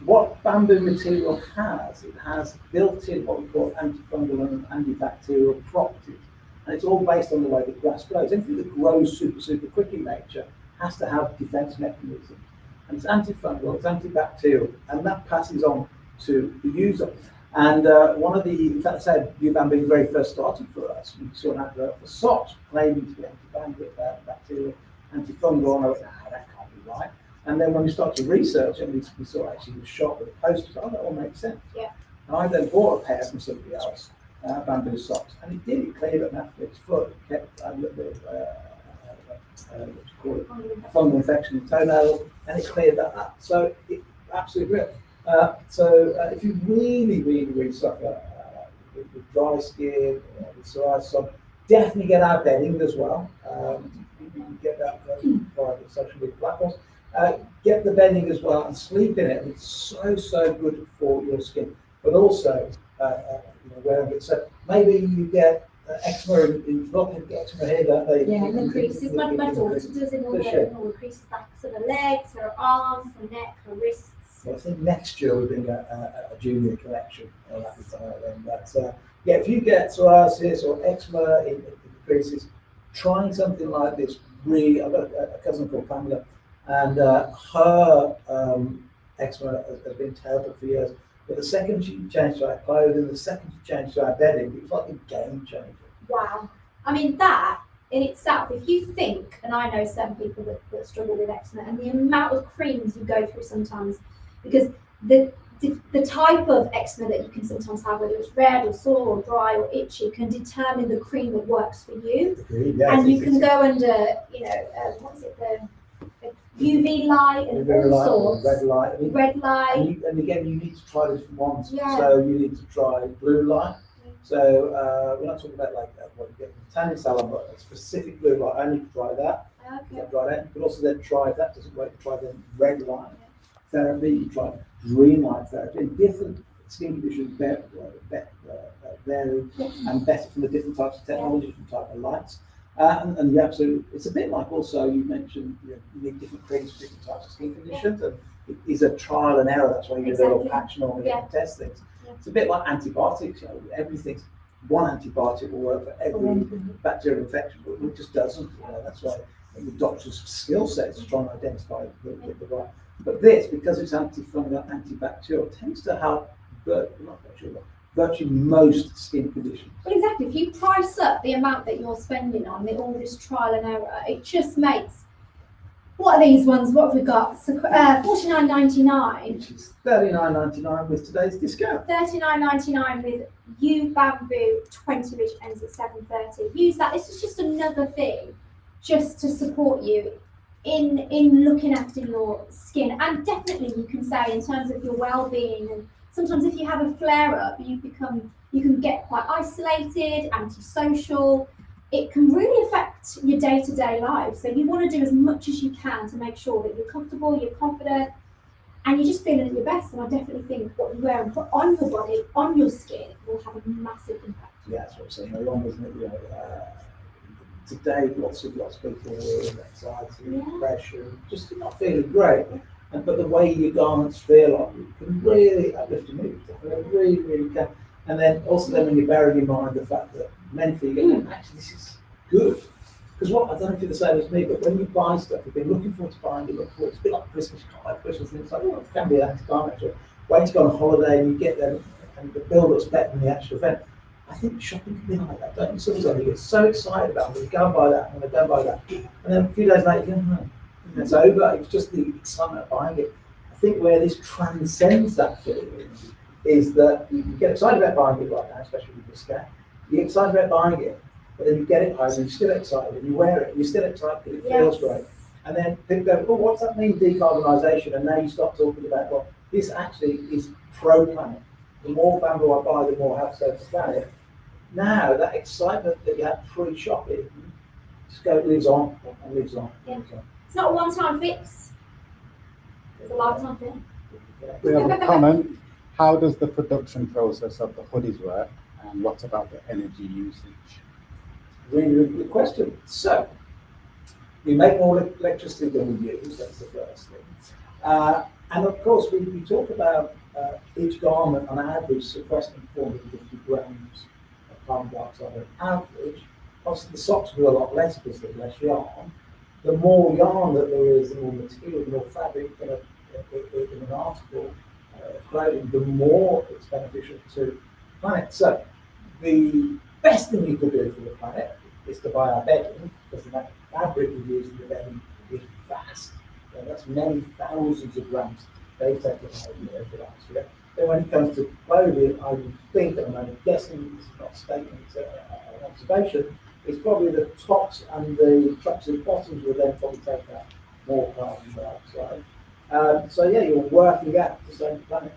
Speaker 2: What bamboo material has, it has built-in what we call antifungal and antibacterial properties. And it's all based on the way that grass grows. Anything that grows super quick in nature has to have defense mechanisms. And it's antifungal, it's antibacterial, and that passes on to the user. And one of the, in fact, I said YouBamboo very first started for us. We saw an advert for socks claiming to be antibacterial, antifungal, and I went, that can't be right. And then when we started to research it, we saw actually the shop with the posters, that all makes sense.
Speaker 1: Yeah.
Speaker 2: And I then bought a pair from somebody else, bamboo socks, and it did, it cleared up after its foot, it kept a little bit of, what you call it, fungal infection in toenails, and it cleared that up. So it absolutely great. If you really suffer with dry skin, with psoriasis, definitely get our bedding as well. You can get that via the social media platforms. Get the bedding as well and sleep in it. It's so good for your skin, but also wearing it. So maybe you get eczema in eczema here, don't they?
Speaker 1: Yeah, in the creases. My daughter does in all the creases, backs of her legs, her arms, her neck, her wrists.
Speaker 2: Well, I think next year we'll bring a junior collection. But if you get psoriasis or eczema in the creases, trying something like this really. I've got a cousin called Pamela, and her eczema has been terrible for years. But the second she changed to our clothing, the second she changed to our bedding, it was like a game changer.
Speaker 1: Wow. I mean, that in itself, if you think, and I know some people that struggle with eczema, and the amount of creams you go through sometimes, because the type of eczema that you can sometimes have, whether it's red or sore or dry or itchy, can determine the cream that works for you. And you can go under, what is it, the UV light and all sorts. Red light.
Speaker 2: And again, you need to try different ones.
Speaker 1: Yeah.
Speaker 2: So you need to try blue light. So we're not talking about like what you get in the tanning salon, but a specific blue light. Only to try that.
Speaker 1: Okay.
Speaker 2: Try that. You can also then try, if that doesn't work, try then red light therapy. You try green light therapy. And different skin conditions vary and better from the different types of technology, different type of lights. And you absolutely, it's a bit like also you mentioned you need different creams for different types of skin conditions, and it is a trial and error. That's why you do a little patch normally and test things. Yeah. It's a bit like antibiotics. Everything's one antibiotic will work for every bacterial infection, but it just doesn't. That's why the doctor's skill set is trying to identify the right. But this, because it's antifungal, antibacterial, tends to help. Virtually most skin conditions.
Speaker 1: Well, exactly. If you price up the amount that you're spending on all this trial and error, it just makes. What are these ones? What have we got? So, $49.99.
Speaker 2: Which is $39.99 with today's discount.
Speaker 1: $39.99 with YouBamboo 20, which ends at 7:30. Use that. This is just another thing, just to support you in looking after your skin, and definitely you can say in terms of your well-being. And sometimes if you have a flare-up, you can get quite isolated, antisocial. It can really affect your day-to-day life. So you want to do as much as you can to make sure that you're comfortable, you're confident, and you're just feeling at your best. And I definitely think what you wear and put on your body, on your skin, will have a massive impact.
Speaker 2: Yeah, that's what I'm saying. Along with today, lots of people with anxiety, depression, just not feeling great. But the way your garments feel on you can really uplift your mood. They really can. And then also when you're bearing in mind the fact that mentally, actually this is good. Because I don't know if you're the same as me, but when you buy stuff, you've been looking forward to buying, it's a bit like Christmas, you can't like Christmas, and it's like, it can be an anti-garment. Wait to go on a holiday and you get there and the build up's better than the actual event. I think shopping can be like that, don't you? Sometimes you get so excited about it, go and buy that, I'm going to go and buy that. And then a few days later, you go, no. It's over. It's just the excitement of buying it. I think where this transcends that feeling is that you get excited about buying it right now, especially with discount. You get excited about buying it, but then you get it home and you're still excited, and you wear it, and you're still excited because it feels great. And then people go, what's that mean, decarbonisation? And now you start talking about, this actually is pro-planet. The more bamboo I buy, the more I have to save the planet. Now, that excitement that you had pre-shopping just lives on and lives on and lives on.
Speaker 1: It's not a one-time fix. It's a lifetime thing.
Speaker 5: We have a comment. How does the production process of the hoodies work, and what about the energy usage?
Speaker 2: Really, really good question. So, we make more electricity than we use, that's the first thing. And of course, we talk about each garment on average sequestering 450 grams of carbon dioxide on average. Obviously, the socks do a lot less because there's less yarn. The more yarn that there is, the more material, the more fabric in an article of clothing, the more it's beneficial to the planet. So, the best thing you could do for the planet is to buy our bedding, because the amount of fabric we use in the bedding is vast. And that's many thousands of grams they've taken out over last year. Then when it comes to clothing, I would think, and I'm guessing it's not a statement, it's an observation, it's probably the tops and the tracksuit bottoms will then probably take out more carbon dioxide. So yeah, you're working out the same planet.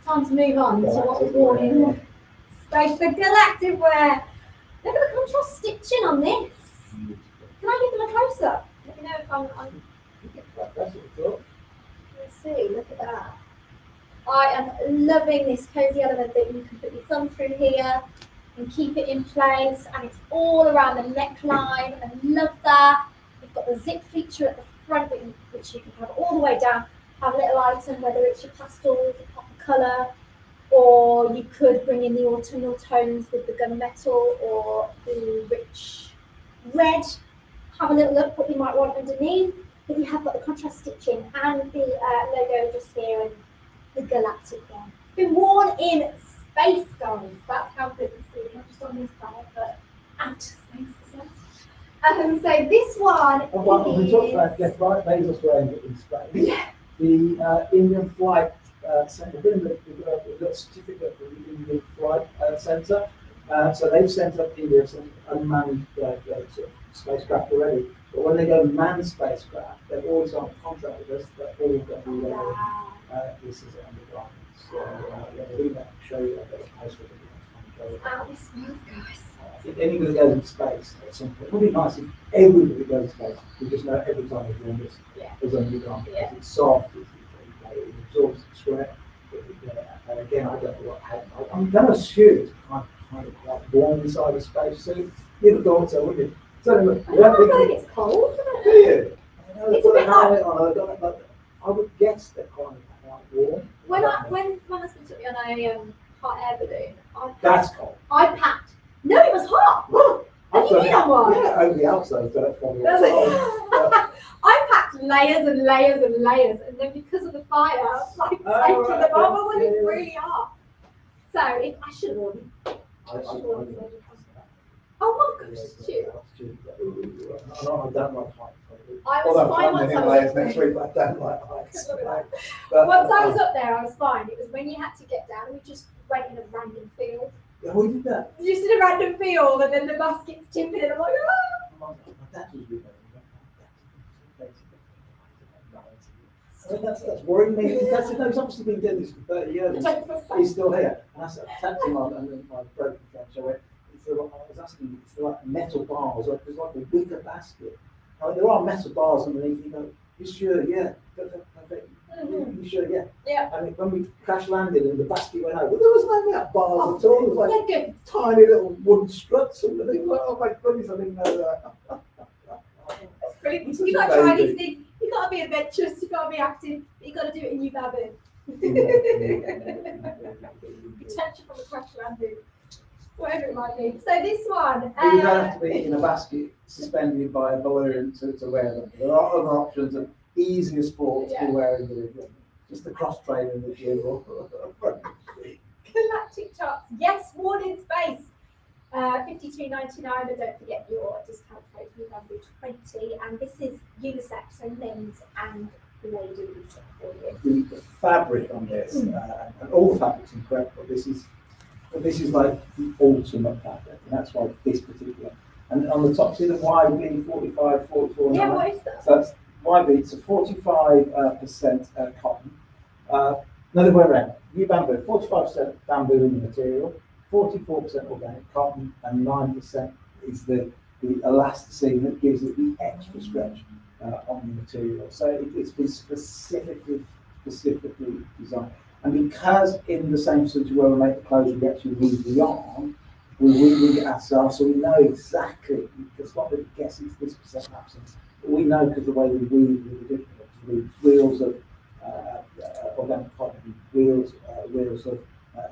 Speaker 1: Time to move on to what was worn in space. The galactic wear. Look at the contrast stitching on this. Can I give them a close up? Let me know if I'm let's see, look at that. I am loving this cozy element that you can put your thumb through here and keep it in place, and it's all around the neckline. I love that. You've got the zip feature at the front, which you can have all the way down. Have a little item, whether it's your pastels, a pop of colour, or you could bring in the autumnal tones with the gunmetal or the rich red. Have a little look what you might want underneath. But you have got the contrast stitching and the logo just here and the galactic one. It's been worn in space, guys. That's how good this is, not just on this planet, but outer space as well. So this one
Speaker 2: And what we talked about Jeff Bezos wearing it in space.
Speaker 1: Yeah.
Speaker 2: The Indian Flight Centre, we've got a certificate for the Indian Flight Centre. So they've sent up India some unmanned sort of spacecraft already. But when they go manned spacecraft, they've always on contract with us that all going to be wearing this is undergarments. So yeah, we're going to show you a post with it.
Speaker 1: Out of this world, guys.
Speaker 2: I think anybody goes in space at some point. It would be nice if everybody goes in space. We just know every time we're doing this, there's a new garment.
Speaker 1: Yeah.
Speaker 2: It's soft, it absorbs the sweat. And again, I don't know what happened. I'm going to assume it's kind of quite warm inside a spacesuit. You'd have thought so, wouldn't you? So anyway,
Speaker 1: I don't feel like it's cold.
Speaker 2: do you?
Speaker 1: It's a bit like-
Speaker 2: I would guess they're quite warm.
Speaker 1: When my husband took me on a hot air balloon,
Speaker 2: That's cold.
Speaker 1: I packed. No, it was hot. Have you been on one?
Speaker 2: Yeah, over the outside, so that's probably
Speaker 1: That's
Speaker 2: cold.
Speaker 1: I packed layers and layers and layers, and then because of the fire, I was like taking
Speaker 2: right,
Speaker 1: the bubble when
Speaker 2: yeah,
Speaker 1: it's
Speaker 2: yeah.
Speaker 1: really hot. So if I should have worn it. Oh my gosh, it's cute.
Speaker 2: I don't like heights.
Speaker 1: I
Speaker 2: Although
Speaker 1: was fine once I was
Speaker 2: next
Speaker 1: up
Speaker 2: week, but I don't like heights.
Speaker 1: there.
Speaker 2: But,
Speaker 1: Once I was up there, I was fine. It was when you had to get down, we just went in a random field.
Speaker 2: Yeah, we did that.
Speaker 1: Just in a random field, and then the bus gets tipping, and I'm like, ah!
Speaker 2: My dad was with me. I mean, that's worrying me. He's obviously been doing this for 30 years. He's still here. And I tapped him on, and then my broken French. I went, I was asking, it's like metal bars, or it's like a wicker basket. I mean, there are metal bars underneath. You go, you sure? Yeah. Perfect. You sure? Yeah.
Speaker 1: Yeah.
Speaker 2: I mean, when we crash landed and the basket went over, there was no metal bars at all. It was like
Speaker 1: Yeah, good.
Speaker 2: tiny little wooden struts underneath. Like, oh my goodness, I didn't know that.
Speaker 1: That's brilliant. You gotta try these things. You gotta be adventurous. You gotta be active. You gotta do it in YouBamboo. Potential from a crash landing, whatever it might be. So this one.
Speaker 2: You don't have to be in a basket suspended by a balloon to wear them. There are other options of easier sport to be wearing them. Just the cross trainer in the gym.
Speaker 1: Galactic tops. Yes, worn in space. $52.99, but don't forget your discount code YouBamboo 20. And this is unisex, so men's and ladies for you.
Speaker 2: The fabric on this, and all the fabric's incredible. This is like the ultimate fabric, and that's why this particular. And on the top, see the YB 45, 44.
Speaker 1: Yeah, what is that?
Speaker 2: So my beats are 45% cotton. No, the way around. YouBamboo, 45% bamboo in the material, 44% organic cotton, and 9% is the elasticine that gives it the extra stretch on the material. So it's been specifically designed. And because in the same facility where we make the clothes, we actually weave the yarn, we weave it ourselves, so we know exactly, because what we guess is this percent absence. But we know because the way we weave with the different wheels of organic cotton, wheels of the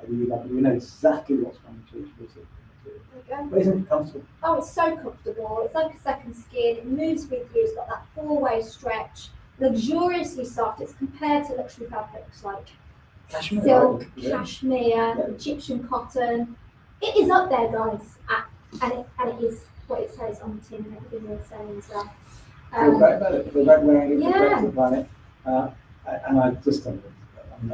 Speaker 2: YouBamboo, we know exactly what's coming to each piece of material.
Speaker 1: There you go.
Speaker 2: But isn't it comfortable?
Speaker 1: Oh, it's so comfortable. It's like a second skin. It moves with you. It's got that four-way stretch. Luxuriously soft. It's compared to luxury fabrics like
Speaker 2: Cashmere,
Speaker 1: silk,
Speaker 2: right? Yeah.
Speaker 1: cashmere,
Speaker 2: Yeah.
Speaker 1: Egyptian cotton. It is up there, guys, and it is what it says on the tin and everything we're saying as well.
Speaker 2: Feel great about it. Feel great wearing it. Feel great
Speaker 1: Yeah.
Speaker 2: for the planet. And I just I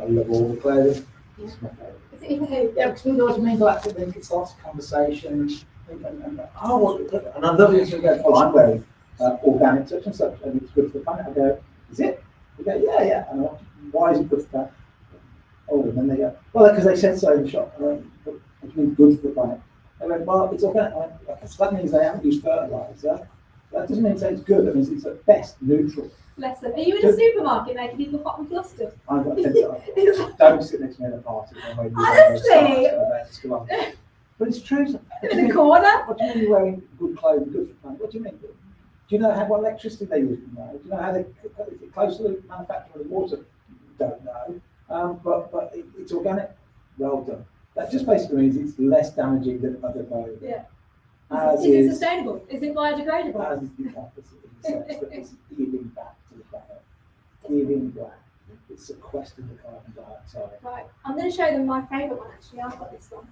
Speaker 2: love all the clothing. It's my favourite.
Speaker 1: Is it even who?
Speaker 2: Yeah, because we know what you mean by that. Then it starts a conversation. And I love it. So go, oh, I'm wearing organic such and such, and it's good for the planet. I go, is it? They go, yeah. And I go, why is it good for that? Oh, and then they go, well, because they said so in the shop. What do you mean good for the planet? They went, well, it's organic. I went, okay, so that means they haven't used fertiliser. That doesn't mean it's good. It means it's at best neutral.
Speaker 1: Bless them. Are you in a supermarket making people hot and flustered?
Speaker 2: I've got don't sit next to me at a party.
Speaker 1: Honestly.
Speaker 2: But it's true.
Speaker 1: In the corner?
Speaker 2: What do you mean you're wearing good clothes, good for the planet? What do you mean? Do you know what electricity they use from there? Do you know how they close to the manufacture of the water? Don't know. But it's organic. Well done. That just basically means it's less damaging than other clothes.
Speaker 1: Yeah.
Speaker 2: As
Speaker 1: Is it
Speaker 2: is,
Speaker 1: sustainable? Is it biodegradable?
Speaker 2: as is the opposite in the sense that it's giving back to the planet. Giving back. It's sequestering the carbon dioxide.
Speaker 1: Right. I'm going to show them my favourite one actually. I've got this one,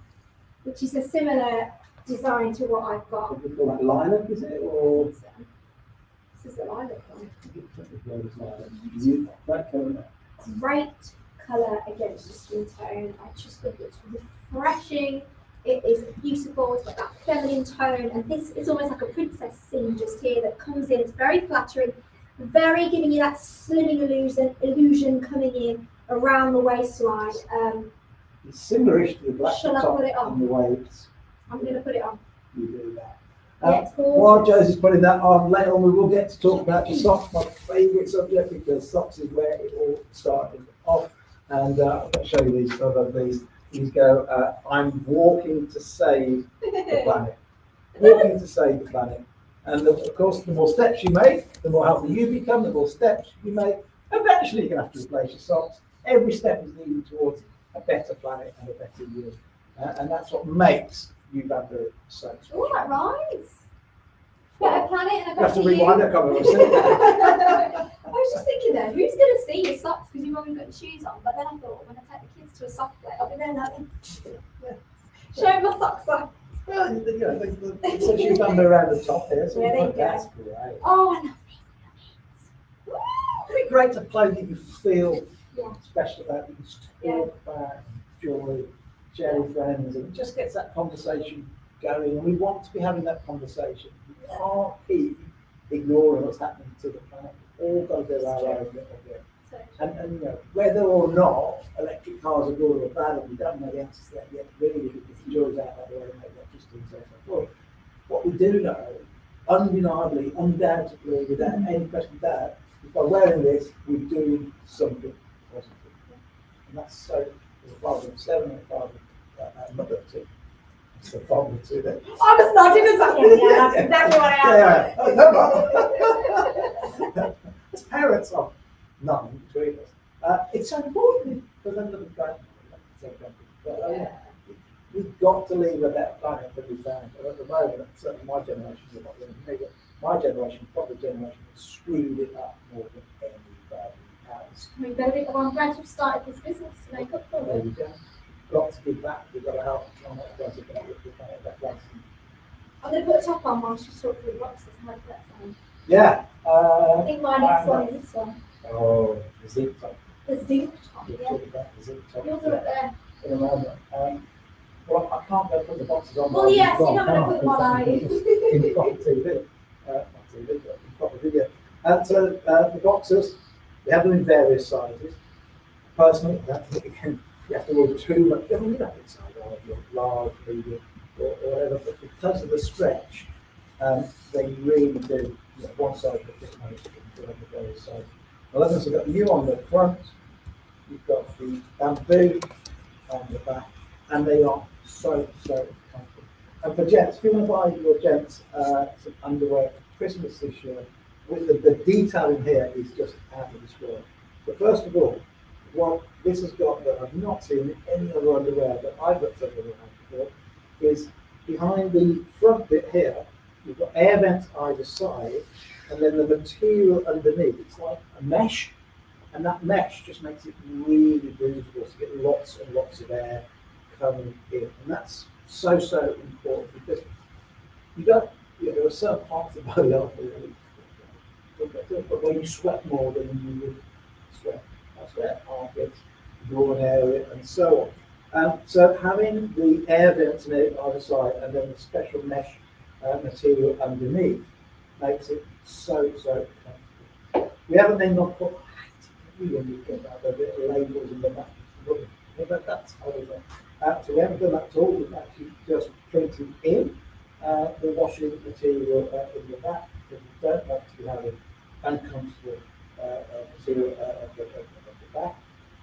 Speaker 1: which is a similar design to what I've got.
Speaker 2: What do you call that? Lilac, is it? Or
Speaker 1: This is the lilac one.
Speaker 2: That colour.
Speaker 1: Great colour against the skin tone. I just think it's refreshing. It is beautiful. It's got that feminine tone, and this is almost like a princess scene just here that comes in. It's very flattering, very giving you that slimming illusion coming in around the waistline.
Speaker 2: It's similar-ish to the black
Speaker 1: Shall I
Speaker 2: top
Speaker 1: put it on?
Speaker 2: and the waves.
Speaker 1: I'm going to put it on.
Speaker 2: You do that.
Speaker 1: Yeah, it's
Speaker 2: While
Speaker 1: gorgeous.
Speaker 2: Josie's putting that on, later on we will get to talk about the socks, my favourite subject, because socks is where it all started off. And I'm going to show you these photos of these. These go, I'm walking to save the planet. Walking to save the planet. And of course, the more steps you make, the more healthy you become, the more steps you make. Eventually, you're going to have to replace your socks. Every step is needed towards a better planet and a better you. And that's what makes YouBamboo so special.
Speaker 1: All that rhymes. Better planet and a
Speaker 2: You have
Speaker 1: better
Speaker 2: to rewind
Speaker 1: you.
Speaker 2: that comment.
Speaker 1: I was just thinking there, who's going to see your socks because you've only got your shoes on? But then I thought, when I take the kids to a sock play, I'll be there like, show my socks on.
Speaker 2: Well, you know, it's such YouBamboo around the top here, so
Speaker 1: Yeah, there you go.
Speaker 2: that's great.
Speaker 1: Oh, I love these.
Speaker 2: It'd be great to play that you feel
Speaker 1: Yeah.
Speaker 2: special about, you can talk about, enjoy, share with friends, and it just gets that conversation going. And we want to be having that conversation. We can't keep ignoring what's happening to the planet. We've all got to do our own little bit.
Speaker 1: So,
Speaker 2: And you know, whether or not electric cars are good or bad, we don't know the answer to that yet, really, because the jury's out about the way they make electricity and so forth. What we do know, undeniably, undoubtedly, without any question of doubt, is by wearing this, we're doing something positive. And that's so, there's a father of 7 and a father, a mother of 2. It's a father of 2 then.
Speaker 1: I was nodding as well. Yeah, that's exactly what I am.
Speaker 2: Yeah. As parents of 9 between us, it's so important for them to be going. We've got to leave a better planet than we found. And at the moment, certainly my generation, is not living me, but my generation, probably generation, has screwed it up more than anybody else.
Speaker 1: We better be, well, I'm glad you've started this business to make up for
Speaker 2: There
Speaker 1: it.
Speaker 2: we go. Got to give back. We've got to help someone else does it, but we can't have that place.
Speaker 1: I'm going to put a top on while she's talking through the boxes. How does that sound?
Speaker 2: Yeah.
Speaker 1: I think my next one is this one.
Speaker 2: Oh, the zinc top.
Speaker 1: The zinc top,
Speaker 2: We'll
Speaker 1: yeah.
Speaker 2: talk about the zinc top.
Speaker 1: You'll do it there.
Speaker 2: In a moment. Well, I can't go put the boxes on.
Speaker 1: Well,
Speaker 2: while
Speaker 1: yes,
Speaker 2: you've
Speaker 1: you're not
Speaker 2: gone,
Speaker 1: going to put them on, are you?
Speaker 2: In front of TV. Not TV, but in front of video. The boxers, we have them in various sizes. Personally, I don't think again, you have to order too much. I mean, you don't decide whether you're large, medium, or whatever, but because of the stretch, they really do. You know, one size will fit most of them, the various sizes. Well, then, so you've got you on the front, you've got the bamboo on the back, and they are so comfortable. And for gents, if you want to buy your gents some underwear for Christmas this year, with the detail in here is just out of this world. But first of all, what this has got that I've not seen in any other underwear that I've looked at before is behind the front bit here, you've got air vents either side, and then the material underneath, it's like a mesh, and that mesh just makes it really breathable to get lots and lots of air coming in. And that's so important because you don't, there are certain parts of the body that but when you sweat more than you would sweat, that's where armpits, groin area, and so on. So having the air vents on either side and then the special mesh material underneath makes it so comfortable. We haven't then not put when you get that the labels in the back. But that's over. So we haven't done that at all. We've actually just printed in the washing material in the back because we don't want to be having uncomfortable material at the back.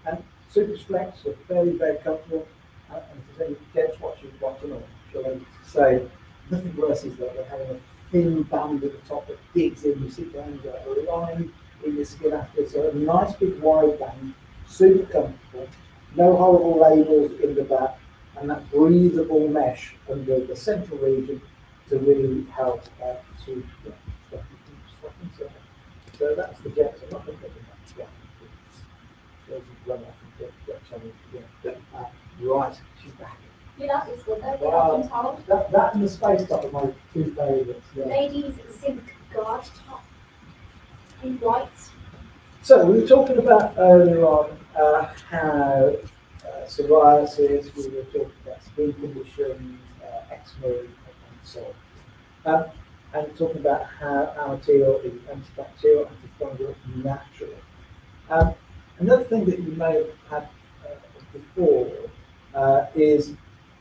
Speaker 2: And super stretch, so very comfortable. And if there's any gents watching bottom, or shall I say, nothing worse is that they're having a thin band at the top that digs in. You sit down, you get a line in your skin after. So a nice big wide band, super comfortable, no horrible labels in the back, and that breathable mesh under the central region to really help to stop you from sweating. So that's the jets. I'm not going to get that sweat. Those who run off and get something. Right, she's back.
Speaker 1: You like this one, don't you? I've been told.
Speaker 2: That and the space top are my two favourites. Yeah.
Speaker 1: Ladies zinc guard top in white.
Speaker 2: So we were talking about earlier on how psoriasis, we were talking about skin conditions, eczema, and so on. And talking about how our material is antibacterial, antifungal naturally. Another thing that you may have had before is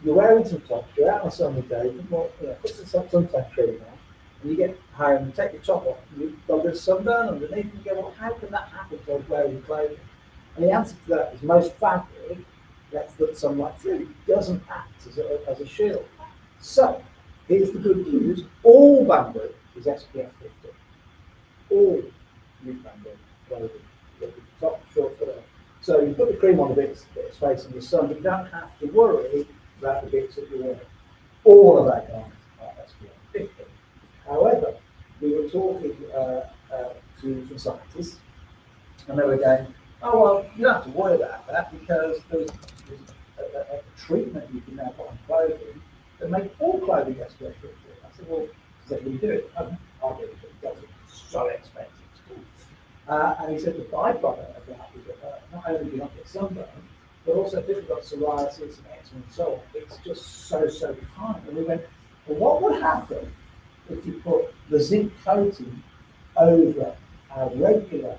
Speaker 2: you're wearing some tops, you're out on a sunny day, put some suntan cream on, and you get home and take your top off, and you've got a bit of sunburn underneath, and you go, well, how can that happen to wearing clothing? And the answer to that is most fabric lets the sunlight through. It doesn't act as a shield. So, here's the good news. All bamboo is SPF 50. All YouBamboo clothing. The top, short, whatever. So you put the cream on the bits that's facing the sun, but you don't have to worry about the bits that you're wearing. All of that garment are SPF 50. However, we were talking to some scientists, and they were going, oh, well, you don't have to worry about that because there's a treatment you can now put on clothing that makes all clothing SPF 50. I said, well, does everybody do it? I'll do it, but it doesn't. It's so expensive to do. And he said the byproduct of that is that not only do you not get sunburn, but also if you've got psoriasis and eczema and so on, it's just so kind. And we went, well, what would happen if you put the zinc coating over our regular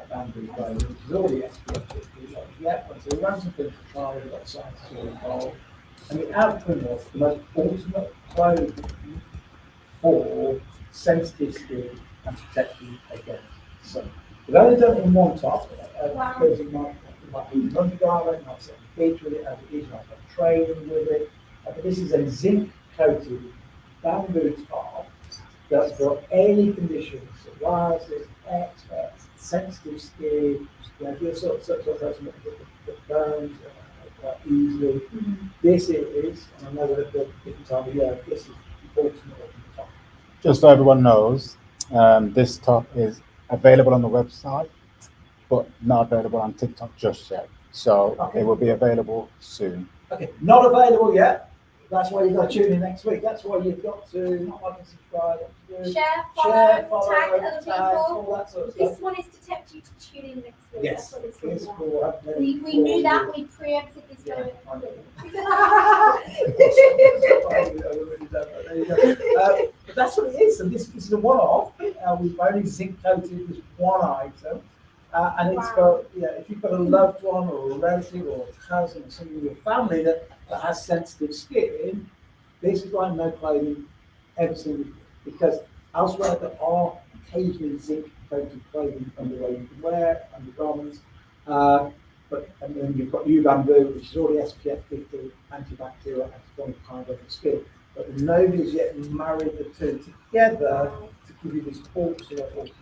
Speaker 2: bamboo clothing, which is already SPF 50, so we ran some things to try, we've got scientists all involved, and the outcome was the most ultimate clothing for sensitive skin and protecting against sun. We've only done it in one top, because it might be an undergarment, might set a beach with it, as it is, might have training with it, but this is a zinc coated bamboo top that's for any conditions, psoriasis, eczema, sensitive skin, if you're sort of person that burns quite easily. Mm-hmm. This is, and I know that the different time of year, this is the ultimate top.
Speaker 5: Just so everyone knows, this top is available on the website, but not available on TikTok just yet. So It will be available soon.
Speaker 2: Okay, not available yet. That's why you've got to tune in next week. That's why you've got to not like and subscribe.
Speaker 1: Share, follow, tag other people.
Speaker 2: All that sort of stuff.
Speaker 1: This one is to tempt you to tune in next week.
Speaker 2: Yes.
Speaker 1: That's what it's
Speaker 2: It's
Speaker 1: all about.
Speaker 2: for,
Speaker 1: We knew that. We preempted this
Speaker 2: Yeah,
Speaker 1: moment.
Speaker 2: I know. There you go. But that's what it is. And this is a one-off. we've only zinc coated this one item. And it's for, if you've got a loved one or a relative or a cousin or someone in your family that has sensitive skin, this is like no clothing ever seen before. Because elsewhere there are occasionally zinc coated clothing underwear you can wear, undergarments. And then you've got YouBamboo, which is already SPF 50, antibacterial, antifungal kind of the skin. But nobody's yet married the two together to give you this ultimate clothing.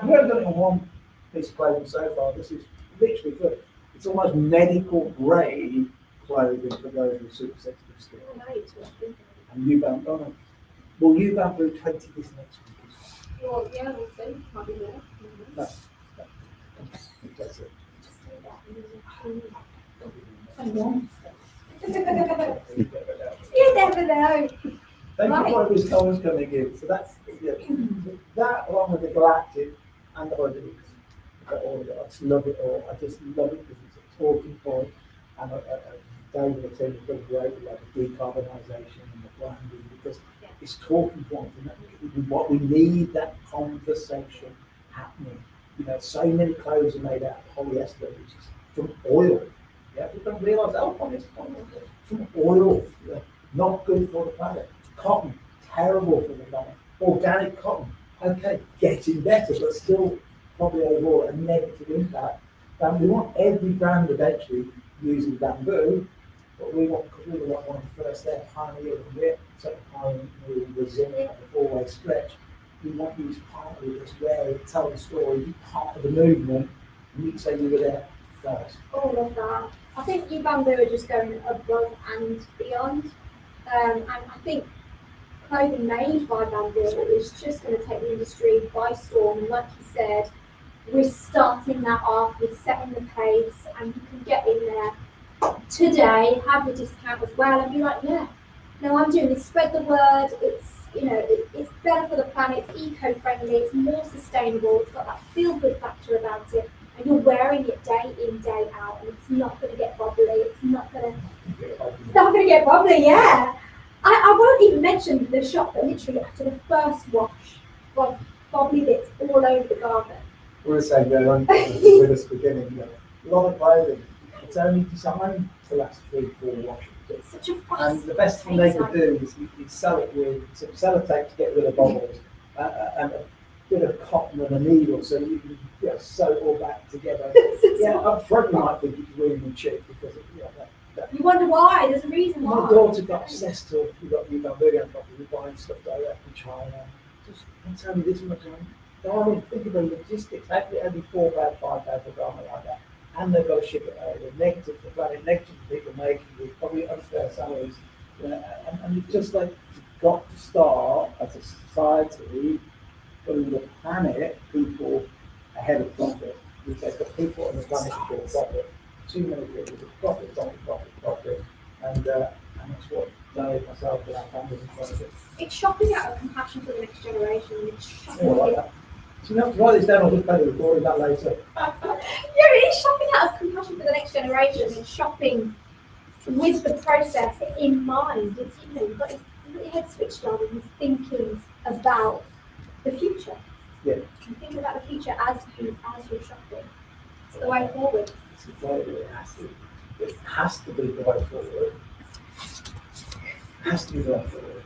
Speaker 2: And we've done it on one piece of clothing so far. This is literally good. It's almost medical grade clothing for those with super sensitive skin. And YouBamboo, well, YouBamboo 20 this next week.
Speaker 1: Well, yeah, we'll see. Might be more.
Speaker 2: No, that's it.
Speaker 1: You never know.
Speaker 2: Thank you for what this Tom's going to give. So that's that along with the galactic and the hoodies. I just love it all. I just love it because it's a talking point. And David and Tim have done great with like the decarbonisation and the branding because it's talking points. And what we need, that conversation happening. So many clothes are made out of polyester, which is from oil. Yeah, people don't realise polyester from oil. Not good for the planet. Cotton, terrible for the planet. Organic cotton, okay, getting better, but still probably overall a negative impact. And we want every brand eventually using bamboo, but we want, because we were one of the first there, pioneering it, so pioneering the zinc and the four-way stretch. We want you to partner with us, wear it, tell the story, be part of the movement, and you can say you were there first.
Speaker 1: All of that. I think YouBamboo are just going above and beyond. And I think clothing made by bamboo is just going to take the industry by storm. And like you said, we're starting that off, we're setting the pace, and you can get in there today, have a discount as well, and be like, yeah, no, I'm doing this. Spread the word. It's it's better for the planet. It's eco-friendly. It's more sustainable. It's got that feel-good factor about it, and you're wearing it day in, day out, and it's not going to get bubbly. It's not going to get bubbly. Yeah. I won't even mention the shop that literally after the first wash, got bubbly bits all over the garment.
Speaker 2: We were saying there with us beginning, a lot of clothing, it's only designed to last 3-4 washes.
Speaker 1: It's such a fast.
Speaker 2: And the best thing they could do is you sell it with some sellotape to get rid of bubbles and a bit of cotton and a needle so you can sew it all back together. Up front you might think it's really cheap because
Speaker 1: you wonder why. There's a reason why.
Speaker 2: My daughter got obsessed with YouBamboo property. We're buying stuff direct from China. It's only this much money. I mean, think of the logistics. Only £4, £5 for a garment like that, and they've got to ship it over. Negative for the planet, negative for people making it, probably unfair salaries. And it's just like you've got to start as a society putting the planet, people ahead of profit. We say the people and the planet should get profit. Too many people with profit, and that's what they, myself, and our families are trying to do.
Speaker 1: It's shopping out of compassion for the next generation. It's shopping.
Speaker 2: Like that. So you have to write this down. I'll just play the recording that later.
Speaker 1: It's shopping out of compassion for the next generation and shopping with the process in mind. It's you've got your head switched on and you're thinking about the future.
Speaker 2: Yeah.
Speaker 1: You're thinking about the future as you're shopping. It's the way forward.
Speaker 2: It has to be the way forward. It has to be the way forward.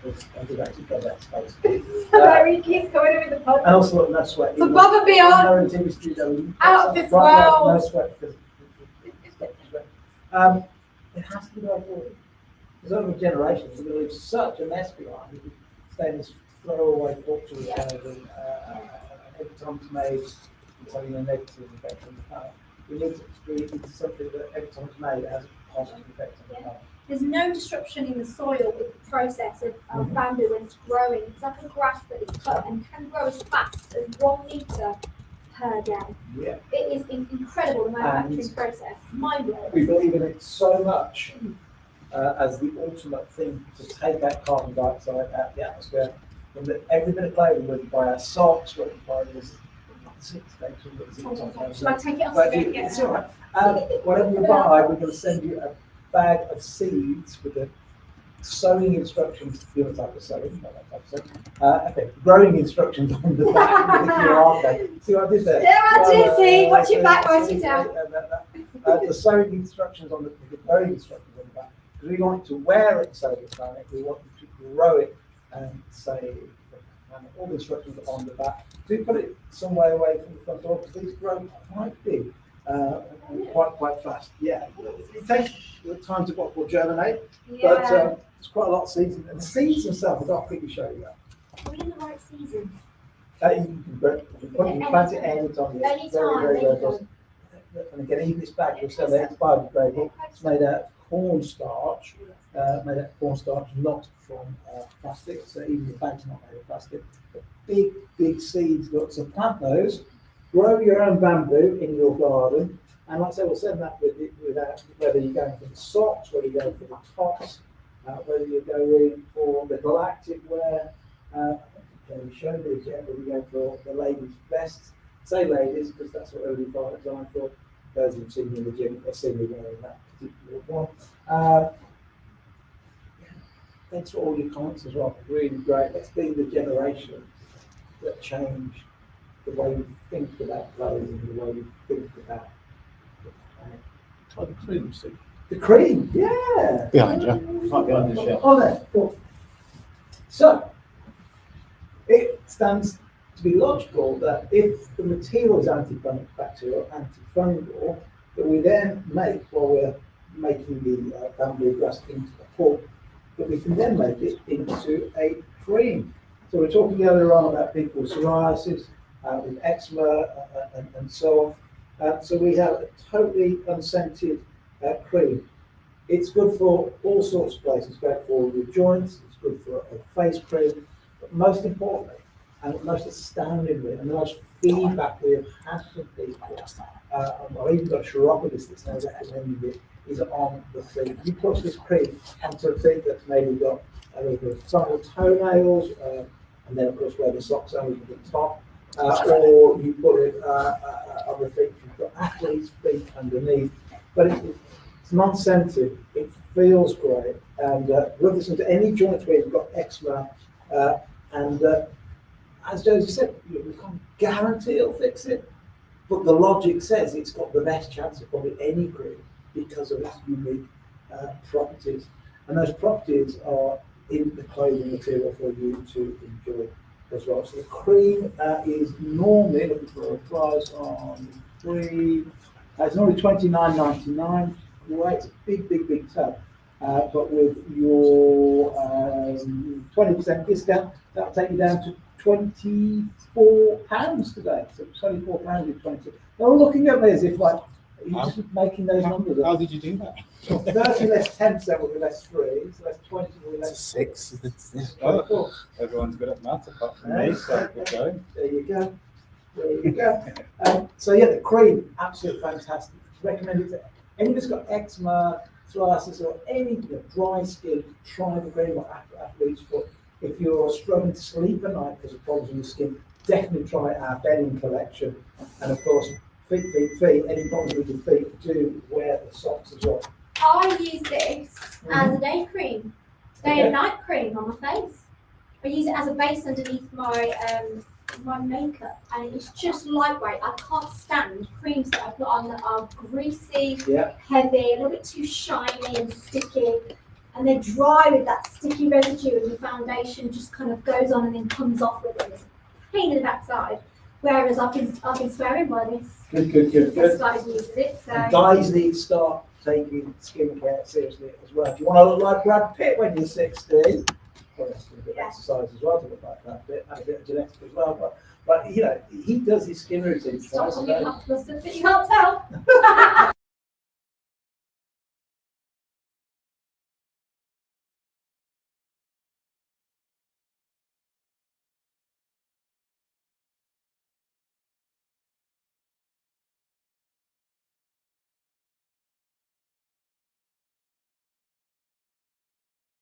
Speaker 2: Because I did actually go that space.
Speaker 1: He keeps going over the pod.
Speaker 2: And also, no sweat.
Speaker 1: It's above and beyond. Out of this world.
Speaker 2: No sweat because it's got sweat. It has to be the way forward. Because over generations, we're going to leave such a mess behind. We stay in this throwaway culture of and every time it's made, it's having a negative effect on the planet. We need to create something that every time it's made, it has a positive effect on the planet.
Speaker 1: There's no disruption in the soil with the process of bamboo when it's growing. It's like a grass that is cut and can grow as fast as 1 metre per day.
Speaker 2: Yeah.
Speaker 1: It is incredible, the manufacturing process. Mind-blowing.
Speaker 2: We believe in it so much as the ultimate thing to take out carbon dioxide out of the atmosphere. And that every bit of clothing, whether you buy our socks, whether you buy this,
Speaker 1: Shall I take it off?
Speaker 2: It's all right. Whatever you buy, we're going to send you a bag of seeds with a sewing instructions, the other type of sewing, not that type of sewing. Okay, growing instructions on the back with the QR code. See what I did there?
Speaker 1: Yeah, I did see. Watch your back, watch your down.
Speaker 2: The sewing instructions on the growing instructions on the back. Because we want to wear it so it's dynamic, we want to grow it and say, and all the instructions are on the back. Do put it some way away from the front door because these grow quite big, quite fast. Yeah, it takes time to what will germinate, but it's quite a lot of seeds. And the seeds themselves, I've got to quickly show you that.
Speaker 1: Are we in the right season?
Speaker 2: You can plant it anytime.
Speaker 1: Anytime,
Speaker 2: Very
Speaker 1: anytime.
Speaker 2: close. And again, even this bag, you'll see that it's biodegradable. It's made out of cornstarch, not from plastic. So even the bag's not made of plastic. But big seeds. Look, so plant those. Grow your own bamboo in your garden. And like I say, we'll send that without whether you're going for the socks, whether you're going for the tops, whether you're going for the galactic wear. We showed these yet, but we're going for the ladies' vests. Say ladies, because that's what everybody bought it on for. Those who've seen me in the gym have seen me wearing that particular one. Thanks for all your comments as well. Really great. Let's be the generation that change the way we think about clothes and the way we think about
Speaker 4: Try the cream, Steve.
Speaker 2: the cream. Yeah.
Speaker 4: Behind you.
Speaker 3: Might be on the shelf.
Speaker 2: On there. Cool. So it stands to be logical that if the material is antibacterial, antifungal, that we then make, while we're making the bamboo grass into a pulp, that we can then make it into a cream. So we're talking earlier on about people with psoriasis, with eczema, and so on. So we have a totally unscented cream. It's good for all sorts of places. It's great for your joints. It's good for a face cream. But most importantly, and most astoundingly, and the most feedback we have had from people, I've even got a chiropodist that's now recommending it, is on the feet. You put this cream onto a feet that's maybe got a little bit of subtle toenails, and then of course where the socks are, you can put top, or you put it on the feet, you've got athlete's feet underneath. But it's non-scented, it feels great, and rub this into any joints where you've got eczema, and as Josie said, we can't guarantee it'll fix it, but the logic says it's got the best chance of probably any cream because of its unique properties. And those properties are in the clothing material for you to enjoy as well. So the cream is normally, looking for a price on free, it's normally $29.99. Right, it's a big tub. But with your 20% discount, that'll take you down to £24 today. So £24 with 20. They're all looking at me as if like, are you just making those numbers up?
Speaker 3: How did you do that?
Speaker 2: So 30 less 10% will be less 3, so that's 20 will be less
Speaker 4: 6.
Speaker 2: 24.
Speaker 3: Everyone's good at maths apart from me, so good going.
Speaker 2: There you go. There you go. So yeah, the cream, absolutely fantastic. Recommend it to anyone who's got eczema, psoriasis, or any dry skin. Try the cream or athlete's foot. If you're struggling to sleep at night because of problems with your skin, definitely try our bedding collection. And of course, feet. Any problems with your feet, do wear the socks as well.
Speaker 1: I use this as a day cream, day and night cream on my face. I use it as a base underneath my my makeup, and it's just lightweight. I can't stand creams that I put on that are greasy, heavy, a little bit too shiny and sticky, and they're dry with that sticky residue, and the foundation just kind of goes on and then comes off with it. It's a pain in the backside. Whereas I've been swearing by this.
Speaker 2: Good.
Speaker 1: This guy's using it. So.
Speaker 2: And guys need to start taking skincare seriously as well. If you want to look like Brad Pitt when you're 60, well, that's a bit of exercise as well to look like Brad Pitt, and a bit of genetics as well. But you know, he does his skin routine twice a day.
Speaker 1: You can't tell.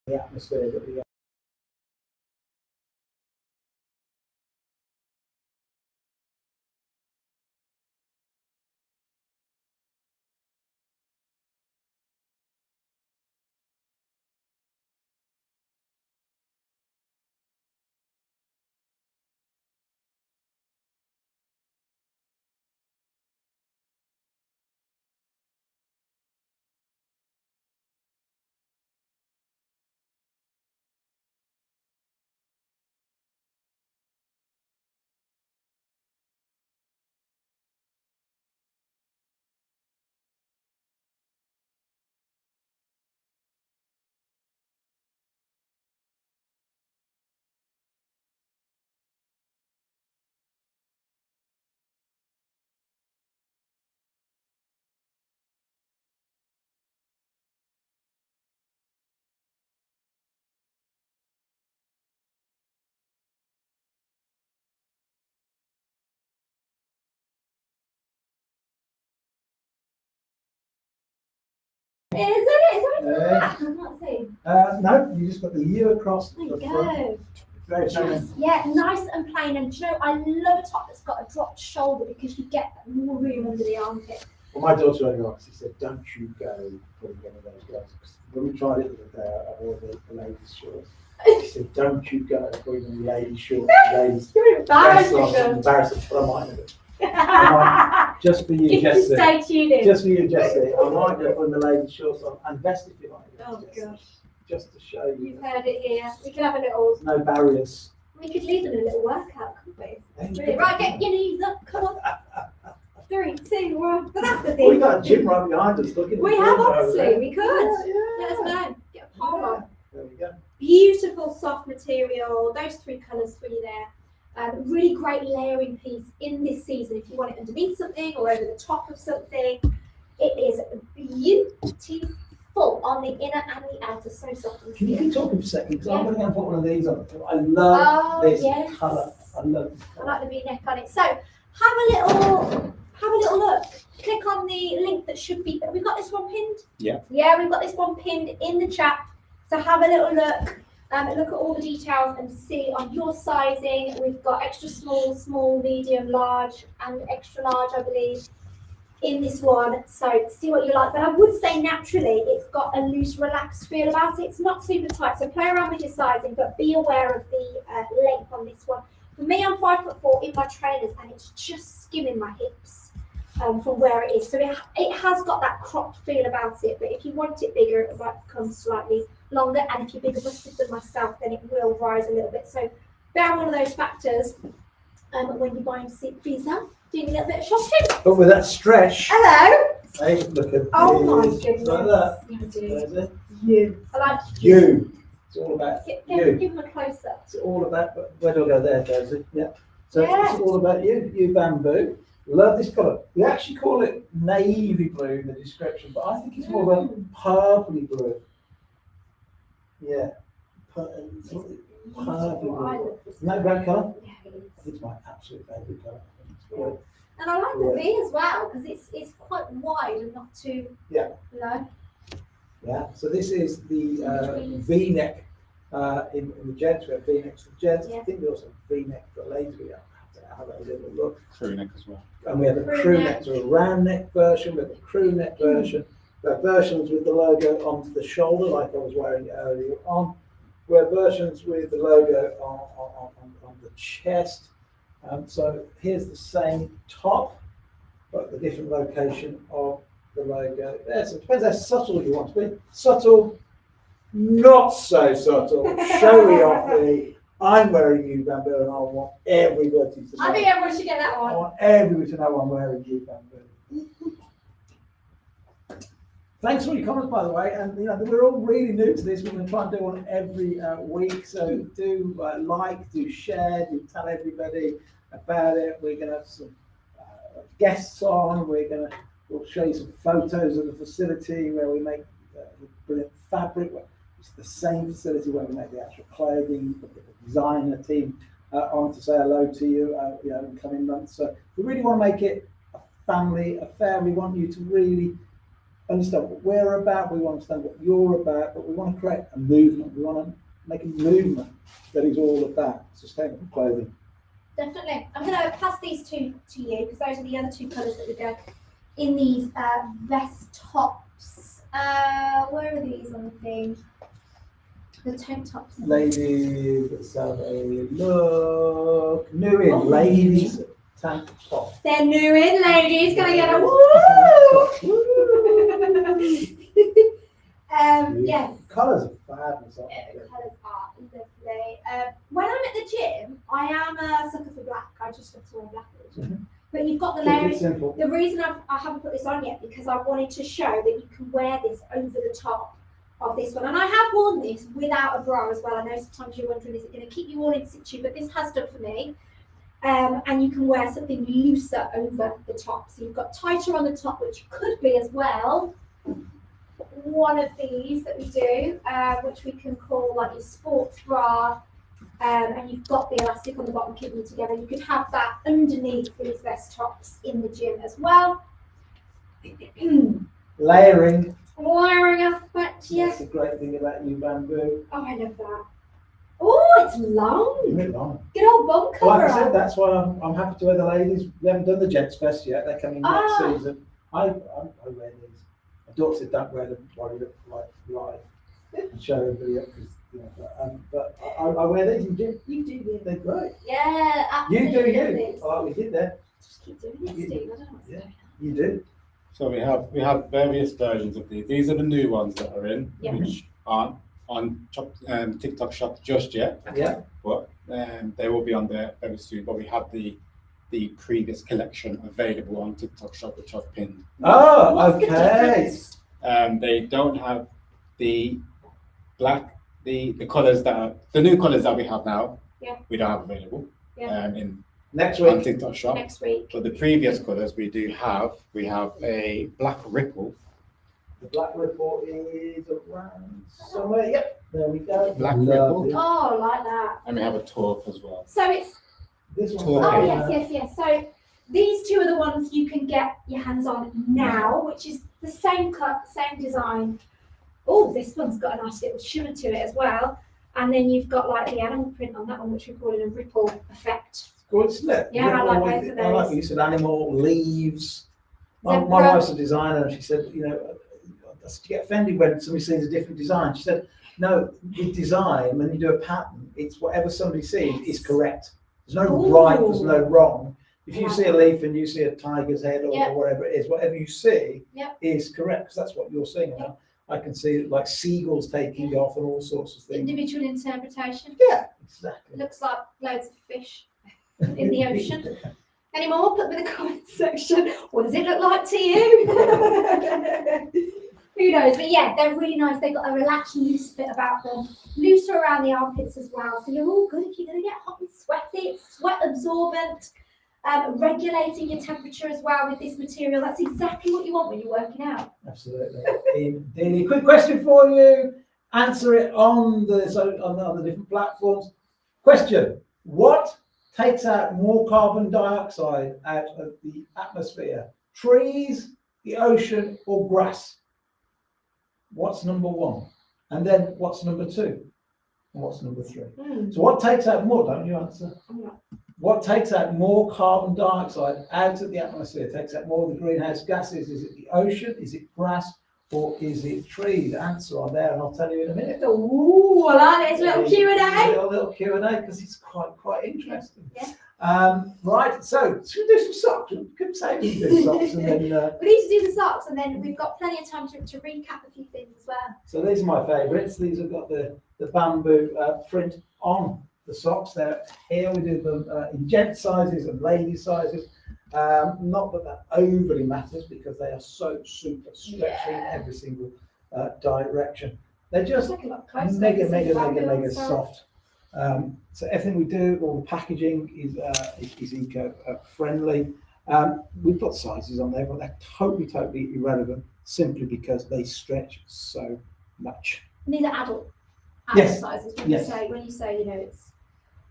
Speaker 2: The atmosphere that we
Speaker 1: not see.
Speaker 2: No, you just got the U across
Speaker 1: There you
Speaker 2: the front.
Speaker 1: go.
Speaker 2: Very feminine.
Speaker 1: Yeah, nice and plain. And do you know, I love a top that's got a dropped shoulder because you get more room under the armpit.
Speaker 2: Well, my daughter only likes, she said, don't you go putting any of those gloves. 'Cause when we tried it the other day, I wore the ladies' shorts. She said, don't you go putting the ladies' shorts, ladies'
Speaker 1: You're embarrassing
Speaker 2: gloves. I'm
Speaker 1: them.
Speaker 2: embarrassed, but I might do it. I might, just for you,
Speaker 1: You can
Speaker 2: Jessie.
Speaker 1: stay tuned in.
Speaker 2: Just for you, Jessie. I might go putting the ladies' shorts on and vest if you like.
Speaker 1: Oh,
Speaker 2: Jessie.
Speaker 1: gosh.
Speaker 2: Just to show you.
Speaker 1: You've heard it here. We could have a little,
Speaker 2: No barriers.
Speaker 1: we could lead them in a little workout, couldn't we?
Speaker 2: And
Speaker 1: Really. Right, get your knees up, come on. 3, 2, 1. But that's the
Speaker 2: we
Speaker 1: thing.
Speaker 2: got a gym right behind us. Look at
Speaker 1: We
Speaker 2: the
Speaker 1: have,
Speaker 2: gym over
Speaker 1: honestly,
Speaker 2: there.
Speaker 1: we could.
Speaker 2: Yeah,
Speaker 1: Let us know. Get a pole on.
Speaker 2: There we go.
Speaker 1: Beautiful soft material. Those 3 colours for you there. Really great layering piece in this season if you want it underneath something or over the top of something. It is beautiful on the inner and the outer. So soft and
Speaker 2: Can you
Speaker 1: skin.
Speaker 2: keep talking for a second? Because I'm going to go and put one of these on. I love
Speaker 1: Oh,
Speaker 2: this
Speaker 1: yes.
Speaker 2: colour. I love this
Speaker 1: I
Speaker 2: colour.
Speaker 1: like the V-neck on it. So have a little look. Click on the link that should be. We've got this one pinned.
Speaker 3: Yeah.
Speaker 1: Yeah, we've got this one pinned in the chat. So have a little look. Look at all the details and see on your sizing. We've got extra small, small, medium, large, and extra large, I believe, in this one. So see what you like. But I would say naturally, it's got a loose, relaxed feel about it. It's not super tight. So play around with your sizing, but be aware of the length on this one. For me, I'm 5'4" in my trainers, and it's just skimming my hips from where it is. So it has got that cropped feel about it. But if you want it bigger, it might become slightly longer. And if you're bigger busted than myself, then it will rise a little bit. So bear all of those factors when you're buying for yourself, doing a little bit of shopping.
Speaker 2: But with that stretch,
Speaker 1: Hello.
Speaker 2: hey, look at
Speaker 1: Oh my
Speaker 2: this.
Speaker 1: goodness.
Speaker 2: Like that.
Speaker 1: Yeah, I do.
Speaker 2: There's it.
Speaker 1: You. I like
Speaker 2: You. It's all about
Speaker 1: Give
Speaker 2: you.
Speaker 1: them a close up.
Speaker 2: It's all about, where do I go there, Josie? Yeah. So
Speaker 1: Yeah.
Speaker 2: it's all about you. You bamboo. Love this colour. We actually call it navy blue in the description, but I think it's more of a purpley blue. Yeah. Purpley
Speaker 1: I
Speaker 2: blue.
Speaker 1: love this.
Speaker 2: Isn't that a great colour?
Speaker 1: Yeah, it is.
Speaker 2: I think it's my absolute favourite colour. I think it's great.
Speaker 1: And I like the V as well because it's quite wide and not too low.
Speaker 2: Yeah, so this is the V-neck in the gents. We have V-necks for gents. I
Speaker 1: Yeah.
Speaker 2: think we also have V-neck for ladies. We have to have a little look.
Speaker 3: Crew neck as well.
Speaker 2: And we have a
Speaker 1: Crew
Speaker 2: crew
Speaker 1: neck.
Speaker 2: neck, so a round neck version, we have a crew neck version. We have versions with the logo onto the shoulder, like I was wearing earlier on. We have versions with the logo on the chest. So here's the same top, but the different location of the logo there. So it depends how subtle you want to be. Subtle, not so subtle, showy offy. I'm wearing YouBamboo and I want everybody to know.
Speaker 1: I think everyone should get that
Speaker 2: I
Speaker 1: one.
Speaker 2: want everybody to know I'm wearing YouBamboo. Thanks for your comments, by the way. And we're all really new to this. We're going to try and do one every week. So do like, do share, do tell everybody about it. We're going to have some guests on. We'll show you some photos of the facility where we make brilliant fabric. It's the same facility where we make the actual clothing. We've got the designer team on to say hello to you, in the coming months. So we really want to make it a family affair. We want you to really understand what we're about. We want to understand what you're about, but we want to create a movement. We want to make a movement that is all about sustainable clothing.
Speaker 1: Definitely. I'm going to pass these two to you because those are the other 2 colours that we go in these vest tops. Where are these on the thing? The tank tops.
Speaker 2: Ladies, let's have a look. New in,
Speaker 1: Oh,
Speaker 2: ladies tank top.
Speaker 1: They're new in, ladies. Can I get a woo? Yes.
Speaker 2: Colours are fabulous, aren't
Speaker 1: Yeah, the
Speaker 2: they?
Speaker 1: colours are lovely. When I'm at the gym, I am a sucker for black. I just love to wear black at the gym. But you've got the
Speaker 2: Keep it
Speaker 1: layering.
Speaker 2: simple.
Speaker 1: The reason I haven't put this on yet because I wanted to show that you can wear this over the top of this one. And I have worn this without a bra as well. I know sometimes you're wondering, is it going to keep you all in situ? But this has done for me. And you can wear something looser over the top. So you've got tighter on the top, which could be as well one of these that we do, which we can call like your sports bra. And you've got the elastic on the bottom keeping it together. You could have that underneath these vest tops in the gym as well.
Speaker 2: Layering.
Speaker 1: Layering aspect. Yeah.
Speaker 2: That's the great thing about YouBamboo.
Speaker 1: Oh, I love that. Oh, it's long.
Speaker 2: Really long.
Speaker 1: Good old bum
Speaker 2: Like
Speaker 1: cover.
Speaker 2: I said, that's why I'm happy to wear the ladies. We haven't done the Gents Fest yet. They're coming next
Speaker 1: Ah.
Speaker 2: season. I wear these. My daughter said don't wear them while you look like live and show everybody up because but I wear these. You do. They're great.
Speaker 1: Yeah,
Speaker 2: You
Speaker 1: absolutely.
Speaker 2: do
Speaker 1: love
Speaker 2: you.
Speaker 1: this.
Speaker 2: Like we did there.
Speaker 1: Just keep doing it, Steve. I don't know what's
Speaker 2: Yeah.
Speaker 1: going on.
Speaker 2: You do.
Speaker 5: So we have various versions of these. These are the new ones that are in,
Speaker 1: Yeah.
Speaker 5: which aren't on TikTok Shop just yet,
Speaker 2: Yeah.
Speaker 5: but they will be on there very soon. But we have the previous collection available on TikTok Shop, which I've pinned.
Speaker 2: Oh,
Speaker 1: What's the
Speaker 2: okay.
Speaker 1: difference?
Speaker 5: They don't have the black, the colors that are the new colors that we have now.
Speaker 1: Yeah.
Speaker 5: We don't have available.
Speaker 1: Yeah.
Speaker 5: In
Speaker 2: Next
Speaker 5: on
Speaker 2: week.
Speaker 5: TikTok Shop.
Speaker 1: Next week.
Speaker 5: But the previous colors we do have. We have a black ripple.
Speaker 2: The black ripple is around somewhere. Yep. There we go.
Speaker 5: Black
Speaker 2: Lovely.
Speaker 5: ripple.
Speaker 1: Oh, like that.
Speaker 5: And we have a taupe as well.
Speaker 1: So it's
Speaker 2: This
Speaker 5: Tall
Speaker 2: one.
Speaker 1: oh
Speaker 5: Okay.
Speaker 1: yes. So these two are the ones you can get your hands on now, which is the same cut, same design. Oh, this one's got a nice little shimmer to it as well. And then you've got like the animal print on that one, which we call it a ripple effect.
Speaker 2: Good, isn't it?
Speaker 1: Yeah, I like both of
Speaker 2: I like
Speaker 1: those.
Speaker 2: the use of animal, leaves. My
Speaker 1: Zebra.
Speaker 2: wife's a designer and she said, you get offended when somebody sees a different design. She said, no, with design, when you do a pattern, it's whatever somebody sees is correct. There's no
Speaker 1: Ooh.
Speaker 2: right, there's no wrong. If you
Speaker 1: Yeah.
Speaker 2: see a leaf and you see a tiger's head or,
Speaker 1: Yeah.
Speaker 2: or whatever it is, whatever you see
Speaker 1: Yeah.
Speaker 2: is correct, because that's what you're seeing.
Speaker 1: Yeah.
Speaker 2: I can see like seagulls taking off and all sorts of things.
Speaker 1: Individual interpretation.
Speaker 2: Yeah, exactly.
Speaker 1: Looks like loads of fish in the ocean. Any more? Put them in the comments section. What does it look like to you? Who knows? But yeah, they're really nice. They've got a relaxed, loose fit about them. Looser around the armpits as well. So you're all good if you're going to get hot and sweaty. It's sweat absorbent, regulating your temperature as well with this material. That's exactly what you want when you're working out.
Speaker 2: Absolutely. Indeed. Quick question for you. Answer it on the different platforms. Question: what takes out more carbon dioxide out of the atmosphere? Trees, the ocean, or grass? What's number one? And then what's number two? And what's number three? So what takes out more? Don't you answer? What takes out more carbon dioxide out of the atmosphere? Takes out more of the greenhouse gases? Is it the ocean? Is it grass? Or is it trees? Answer on there, and I'll tell you in a minute.
Speaker 1: Ooh, I like this little Q&A.
Speaker 2: Little Q&A because it's quite interesting.
Speaker 1: Yeah.
Speaker 2: Right. So should we do some socks? We could say we can do socks, and then.
Speaker 1: We need to do the socks, and then we've got plenty of time to recap a few things as well.
Speaker 2: So these are my favourites. These have got the bamboo print on the socks. They're here. We do them in gent sizes and lady sizes. Not that overly matters because they are so super stretchy in every single direction. They're just
Speaker 1: Take a look closer.
Speaker 2: mega
Speaker 1: See the bamboo
Speaker 2: mega
Speaker 1: on side.
Speaker 2: soft. So everything we do, all the packaging is eco friendly. We've got sizes on there, but they're totally irrelevant simply because they stretch so much.
Speaker 1: And these are adult
Speaker 2: Yes.
Speaker 1: sizes. When
Speaker 2: Yes.
Speaker 1: you say it's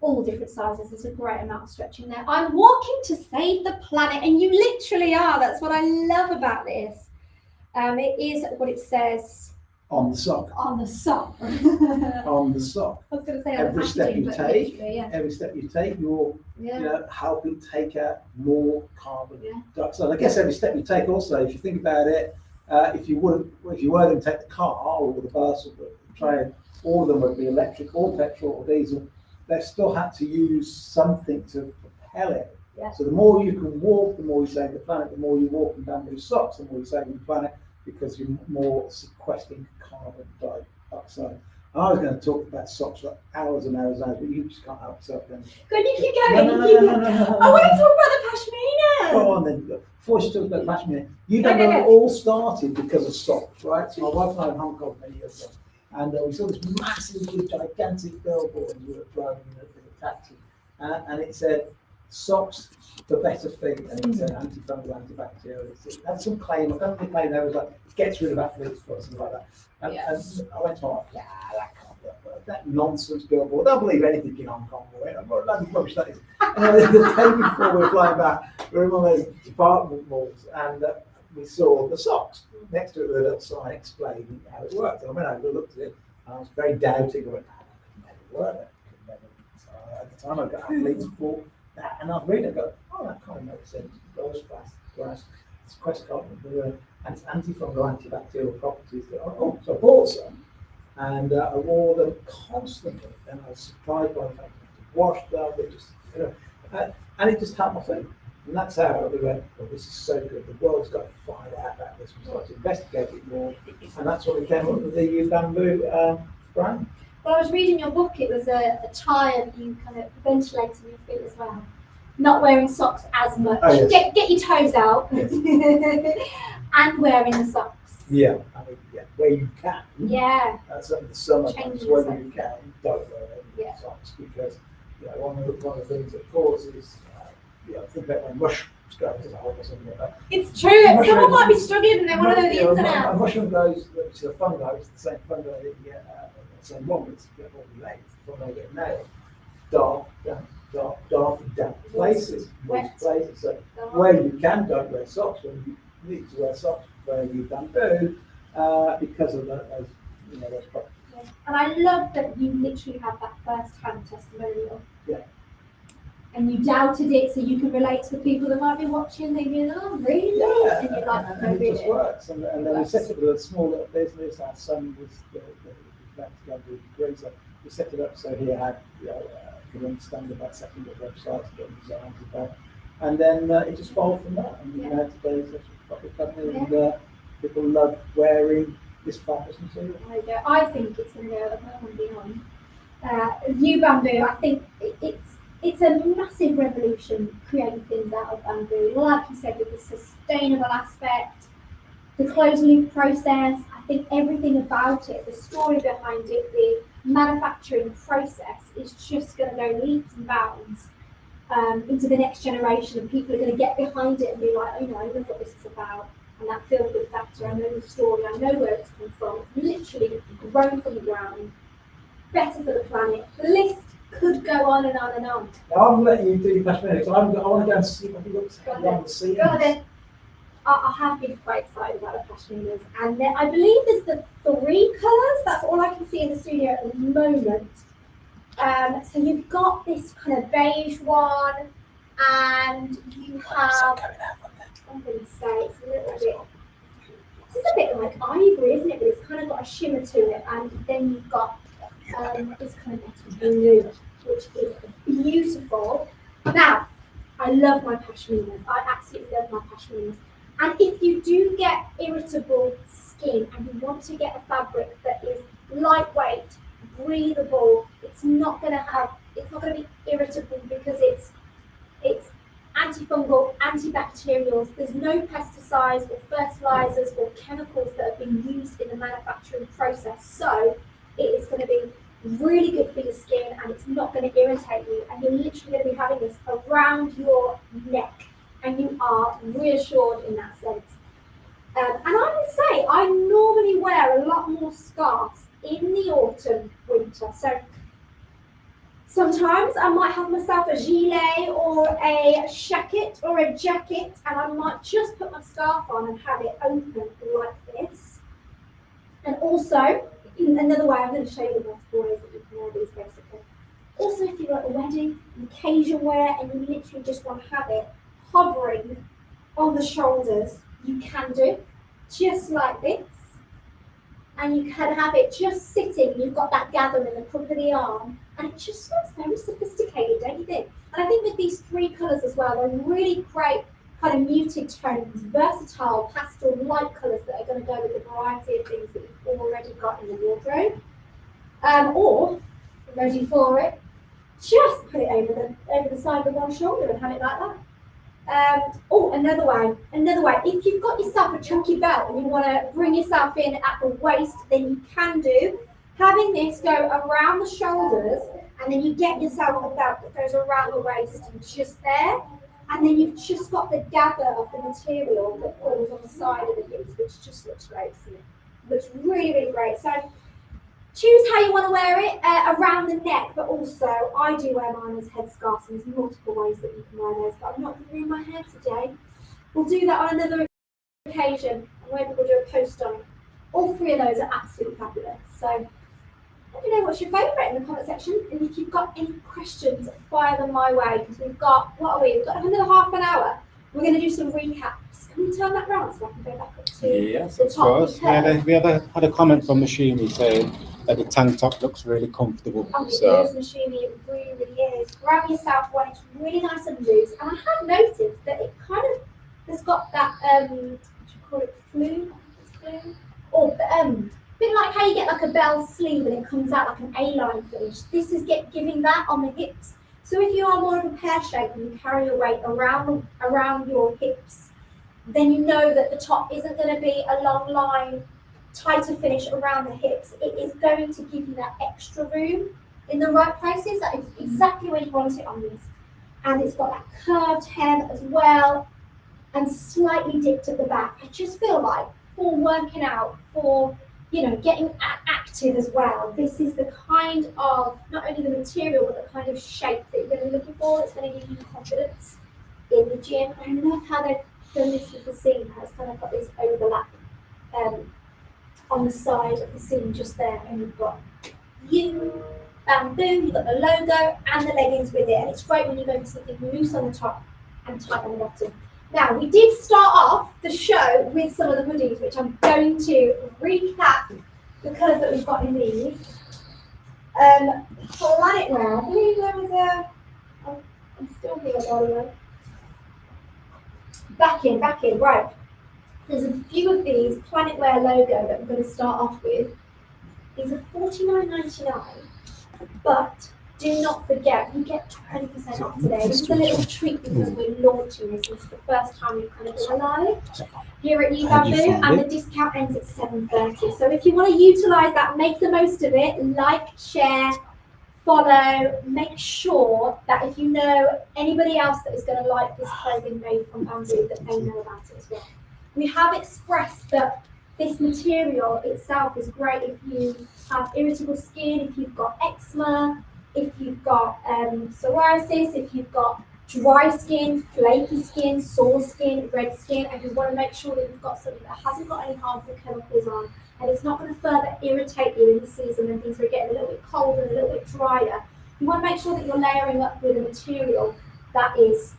Speaker 1: all different sizes, there's a great amount of stretching there. I'm walking to save the planet, and you literally are. That's what I love about this. It is what it says
Speaker 2: On the sock.
Speaker 1: on the sock.
Speaker 2: On the sock.
Speaker 1: I was going to say on
Speaker 2: Every
Speaker 1: the
Speaker 2: step
Speaker 1: packaging,
Speaker 2: you
Speaker 1: but
Speaker 2: take,
Speaker 1: literally, yeah.
Speaker 2: every step you take, you're
Speaker 1: Yeah.
Speaker 2: helping take out more carbon
Speaker 1: Yeah.
Speaker 2: dioxide. I guess every step you take also, if you think about it, if you were going to take the car or the bus or the train, all of them would be electric or petrol or diesel. They've still had to use something to propel it.
Speaker 1: Yeah.
Speaker 2: So the more you can walk, the more you save the planet. The more you walk in bamboo socks, the more you save the planet because you're more sequestering carbon dioxide. I was going to talk about socks for hours and hours, but you just can't help yourself. Then.
Speaker 1: Go on, you keep
Speaker 2: No,
Speaker 1: going.
Speaker 2: no, no,
Speaker 1: you
Speaker 2: no,
Speaker 1: keep
Speaker 2: no,
Speaker 1: going.
Speaker 2: no, no,
Speaker 1: I want to
Speaker 2: no.
Speaker 1: talk about the pashmina.
Speaker 2: Go on then. Before she talks about cashmere, you
Speaker 1: Go,
Speaker 2: don't
Speaker 1: go,
Speaker 2: know
Speaker 1: go.
Speaker 2: it all started because of socks, right? So my wife and I in Hong Kong many years ago, and we saw this massive, gigantic billboard, and we were driving in a taxi, and it said socks for better feet, and it said antifungal, antibacterial. It had some claim. I don't think the claim there was like it gets rid of athlete's foot or something like that. And,
Speaker 1: Yeah.
Speaker 2: and I went to my wife, yeah, that can't be that nonsense billboard. They'll believe anything in Hong Kong. What bloody rubbish that is. And then the day before we were flying back, we were in one of those department malls, and we saw the socks. next to it with a little sign explaining how it worked. And I went over and looked at it, and I was very doubting. I went, "Oh, that could never work. That could never." So at the time, I got athletes for that, and I was reading it, I go, "Oh, that kind of makes sense. It goes fast, grass, it's quest cotton, and it's antifungal, antibacterial properties." So I bought some, and I wore them constantly. And I was surprised by the fact that I had to wash them. They just, and it just helped my feet. And that's how we went, "Well, this is so good. The world's got to find out about this." We started to investigate it more, and that's what we came up with the YouBamboo brand.
Speaker 1: Well, I was reading your book. It was a tie of you kind of ventilating your feet as well, not wearing socks as much.
Speaker 2: Oh, yes.
Speaker 1: Get your toes out,
Speaker 2: Yes.
Speaker 1: and wearing the socks.
Speaker 2: Yeah, I mean, where you can.
Speaker 1: Yeah.
Speaker 2: That's in the summer months,
Speaker 1: Changing
Speaker 2: whether
Speaker 1: socks.
Speaker 2: you can, don't wear any
Speaker 1: Yeah.
Speaker 2: socks, because one of the things that causes, think about when mushrooms go into the hole or something like that.
Speaker 1: It's true.
Speaker 2: Mushroom-
Speaker 1: Someone might be struggling and they want to know the ins and
Speaker 2: A
Speaker 1: outs.
Speaker 2: mushroom goes, which is a fungi, it's the same fungi that you get, the same one, but it's get all the legs, the fungi get nailed. Dark, damp places,
Speaker 1: Wet.
Speaker 2: moist places. So where you can, don't wear socks. When you need to wear socks, wear YouBamboo, because of those, those properties.
Speaker 1: Yeah. And I love that you literally have that first-hand testimonial.
Speaker 2: Yeah.
Speaker 1: And you doubted it, so you can relate to the people that might be watching, thinking, "Oh, really?"
Speaker 2: Yeah,
Speaker 1: And you're like, "No,
Speaker 2: and it just
Speaker 1: really."
Speaker 2: works. And then we set it with a small little business. Our son was about to go and do a degree, so we set it up so he had, could understand about setting up websites, getting designs about, and then it just followed from that. And
Speaker 1: Yeah.
Speaker 2: today is such a popular company, and people love wearing this fabulous material.
Speaker 1: There you go. I think it's going to go above and beyond. YouBamboo, I think it's a massive revolution creating things out of bamboo. Like you said, with the sustainable aspect, the closed loop process, I think everything about it, the story behind it, the manufacturing process is just going to go leaps and bounds into the next generation, and people are going to get behind it and be like, "Oh, I know what this is about." And that feel-good factor, I know the story, I know where it's come from. It's literally grown from the ground, better for the planet. The list could go on and on and on.
Speaker 2: Now I'm going to let you do your pashmina, because I want to go and see if I can look
Speaker 1: Go on
Speaker 2: around the scene.
Speaker 1: Go on then. I have been quite excited about the pashminas, and I believe there's the 3 colours. That's all I can see in the studio at the moment. So you've got this kind of beige one, and you have. I'm going to say it's a little bit. This is a bit like ivory, isn't it? But it's kind of got a shimmer to it, and then you've got this kind of metal blue, which is beautiful. Now, I love my pashminas. I absolutely love my pashminas. And if you do get irritable skin and you want to get a fabric that is lightweight, breathable, it's not going to be irritable because it's antifungal, antibacterials. There's no pesticides or fertilizers or chemicals that have been used in the manufacturing process. So it is going to be really good for your skin, and it's not going to irritate you. And you're literally going to be having this around your neck, and you are reassured in that sense. And I would say I normally wear a lot more scarves in the autumn, winter. So sometimes I might have myself a gilet or a shacket or a jacket, and I might just put my scarf on and have it open like this. And also, another way, I'm going to show you the multiple ways that you can wear these basically. Also, if you're at a wedding, an occasion wear, and you literally just want to have it hovering on the shoulders, you can do just like this. And you can have it just sitting, you've got that gather in the crook of the arm, and it just looks very sophisticated, don't you think? And I think with these 3 colours as well, they're really great kind of muted tones, versatile, pastel, light colours that are going to go with the variety of things that you've already got in the wardrobe. Or, ready for it, just put it over the side of one shoulder and have it like that. Another way, if you've got yourself a chunky belt and you want to bring yourself in at the waist, then you can do. Having this go around the shoulders, and then you get yourself a belt that goes around the waist and just there, and then you've just got the gather of the material that falls on the side of the hips, which just looks great, doesn't it? Looks really, really great. So choose how you want to wear it around the neck, but also I do wear mine as headscarves, and there's multiple ways that you can wear those, but I'm not going to ruin my hair today. We'll do that on another occasion. maybe we'll do a post on it. All three of those are absolutely fabulous. So let me know what's your favourite in the comment section. And if you've got any questions, fire them my way, because we've got, what are we? We've got another half an hour. We're going to do some recaps. Can we turn that round so I can go back up to
Speaker 5: Yes,
Speaker 1: the
Speaker 5: of
Speaker 1: top?
Speaker 5: course. We had a comment from Mashimi saying that the tank top looks really comfortable.
Speaker 1: Oh, it
Speaker 5: So
Speaker 1: is, Mashumi, it really, really is. Grab yourself one, it's really nice and loose. And I have noticed that it kind of has got that, what do you call it, flume? Or bit like how you get like a bell sleeve and it comes out like an A-line finish. This is giving that on the hips. So if you are more of a pear shape and you carry your weight around your hips, then you know that the top isn't going to be a long line, tighter finish around the hips. It is going to give you that extra room in the right places. That is exactly where you want it on this. And it's got that curved hem as well and slightly dipped at the back. I just feel like for working out, for getting active as well, this is the kind of, not only the material, but the kind of shape that you're going to be looking for. It's going to give you confidence in the gym. I love how they've done this with the seam. How it's kind of got this overlap on the side of the seam just there, and you've got YouBamboo, you've got the logo and the leggings with it, and it's great when you go for something loose on the top and tight on the bottom. Now, we did start off the show with some of the hoodies, which I'm going to recap the colours that we've got in these. Planet Wear, I believe there was I'm still here, by the way. Back in, right. There's a few of these Planet Wear logo that I'm going to start off with. These are $49.99, but do not forget, you get 20% off today. This is a little treat because we're launching this. This is the first time we've kind of done a live here at YouBamboo, and the discount ends at 7:30. So if you want to utilise that, make the most of it. Like, share, follow. Make sure that if you know anybody else that is going to like this clothing made from bamboo, that they know about it as well. We have expressed that this material itself is great if you have irritable skin, if you've got eczema, if you've got psoriasis, if you've got dry skin, flaky skin, sore skin, red skin, and you want to make sure that you've got something that hasn't got any harmful chemicals on, and it's not going to further irritate you in the season when things are getting a little bit colder and a little bit drier. You want to make sure that you're layering up with a material that is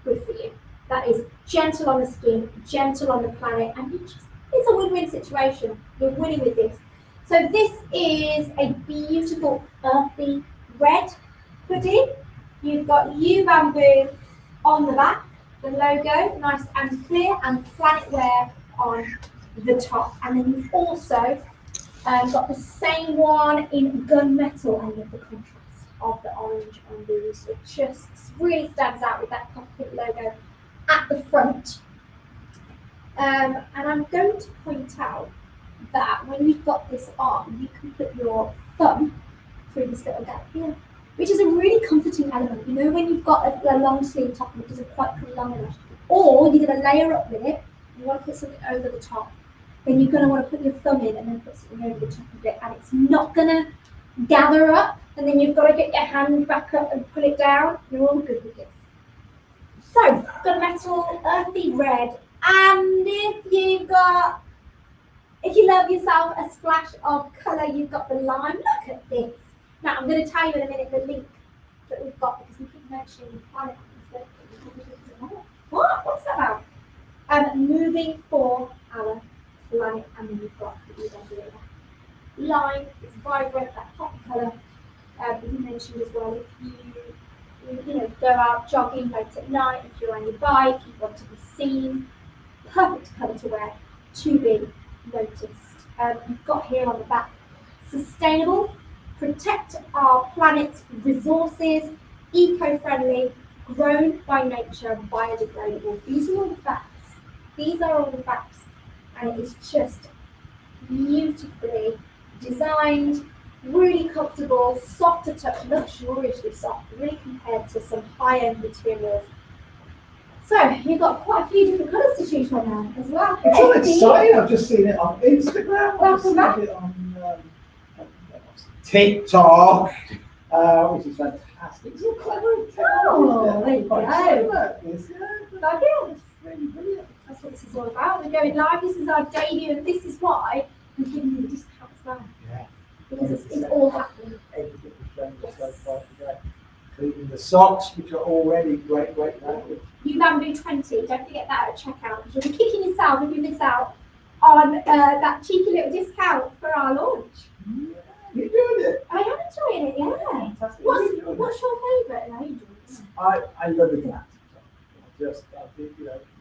Speaker 1: good for you, that is gentle on the skin, gentle on the planet, and it's a win-win situation. You're winning with this. So this is a beautiful earthy red hoodie. You've got YouBamboo on the back, the logo, nice and clear, and Planet Wear on the top. And then you've also got the same one in gunmetal, and you have the contrast of the orange on these. It just really stands out with that cockpit logo at the front. And I'm going to point out that when you've got this on, you can put your thumb through this little gap here, which is a really comforting element. You know, when you've got a long sleeve top and it doesn't quite come long enough, or you're going to layer up with it, you want to put something over the top, then you're going to want to put your thumb in and then put something over the top of it, and it's not going to gather up, and then you've got to get your hand back up and pull it down. You're all good with this. So, gunmetal, earthy red, and if you love yourself a splash of colour, you've got the lime. Look at this. Now, I'm going to tell you in a minute the link that we've got, because we keep mentioning planet. What's that about? Moving for our planet, and then you've got the YouBamboo lime. It's vibrant, that hot colour. You mentioned as well, if you go out jogging late at night, if you're on your bike, you want to be seen. Perfect colour to wear, to be noticed. You've got here on the back, sustainable, protect our planet's resources, eco-friendly, grown by nature, biodegradable. These are all the facts. These are all the facts. And it is just beautifully designed, really comfortable, soft to touch, luxuriously soft, really compared to some high-end materials. So you've got quite a few different colours to choose from now as well.
Speaker 2: It's all exciting. I've just seen it on Instagram. I've seen it on TikTok, which is fantastic. It's all clever.
Speaker 1: Oh, there you go.
Speaker 2: Fabulous.
Speaker 1: Fabulous.
Speaker 2: Really brilliant.
Speaker 1: That's what this is all about. We're going live. This is our debut, and this is why we're giving you a discount as well.
Speaker 2: Yeah.
Speaker 1: Because it's all happening.
Speaker 2: Everything we've done so far today, including the socks, which are already great value.
Speaker 1: YouBamboo 20. Don't forget that at checkout, because you'll be kicking yourself if you miss out on that cheeky little discount for our launch.
Speaker 2: Yeah, you're doing it.
Speaker 1: I am enjoying it. Yeah.
Speaker 2: Fantastic.
Speaker 1: What's your favourite? And I enjoy it.
Speaker 2: I love the galactic. I think,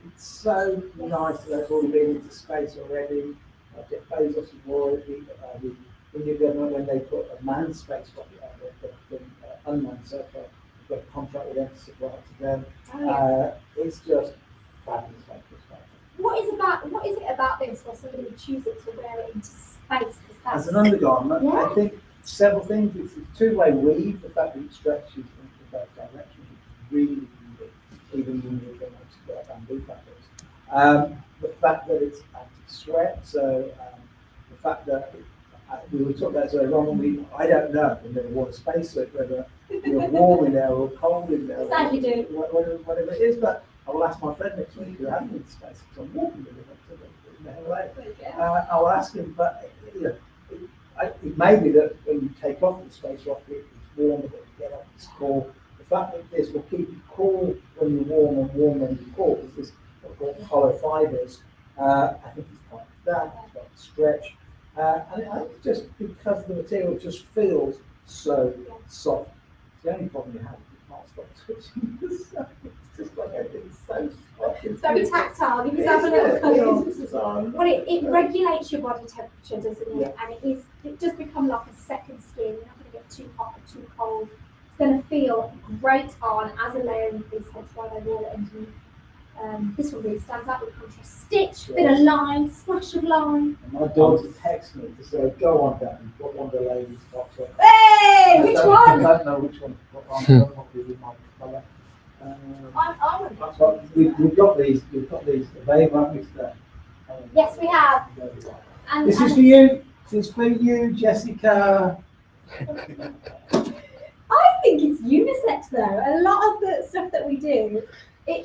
Speaker 2: it's so nice that they've already been into space already. Jeff Bezos is already, when they put a manned space rocket out there, they've been unmanned so far. We've got a contract with them to supply it to them.
Speaker 1: Oh, yeah.
Speaker 2: It's just fabulous.
Speaker 1: What is it about this where somebody would choose it to wear it into space?
Speaker 2: As an undergarment,
Speaker 1: Yeah.
Speaker 2: I think several things. It's a two-way weave, the fact that it stretches in both directions, is really unique, even unique than most bamboo fabrics. The fact that it's anti-sweat, so the fact that we were talking about so long, I don't know, I've never worn a spacesuit, whether you're warm in there or cold in there,
Speaker 1: Sadly do.
Speaker 2: whatever it is, but I will ask my friend next week who hasn't been to space, because I'm walking with him in LA. I will ask him, but it may be that when you take off the space rocket, it's warmer, but you get up, it's cool. The fact that this will keep you cool when you're warm and warm when you're cold, because this what we call hollow fibres. I think it's part of that, it's got stretch. And I think just because the material just feels so soft. It's the only problem you have is you can't stop touching the stuff. It's just like everything's so soft.
Speaker 1: It's very tactile. Give yourself a little cuddle.
Speaker 2: Well,
Speaker 1: Well, it regulates your body temperature, doesn't it?
Speaker 2: Yeah.
Speaker 1: And it does become like a second skin. You're not going to get too hot or too cold. It's going to feel great on as a layering piece, hence why they wore it underneath. This one really stands out with contrast stitch, bit of line, splash of line.
Speaker 2: my daughter texts me to say, go on, Dad, and put one of the ladies' tops on.
Speaker 1: Hey, which
Speaker 2: I
Speaker 1: one?
Speaker 2: don't know which one to put on. I don't know really my colour.
Speaker 1: I would.
Speaker 2: But we've got these available, haven't we, today?
Speaker 1: Yes, we have. And,
Speaker 2: This is for you. This is for you, Jessica.
Speaker 1: I think it's unisex though. A lot of the stuff that we do, are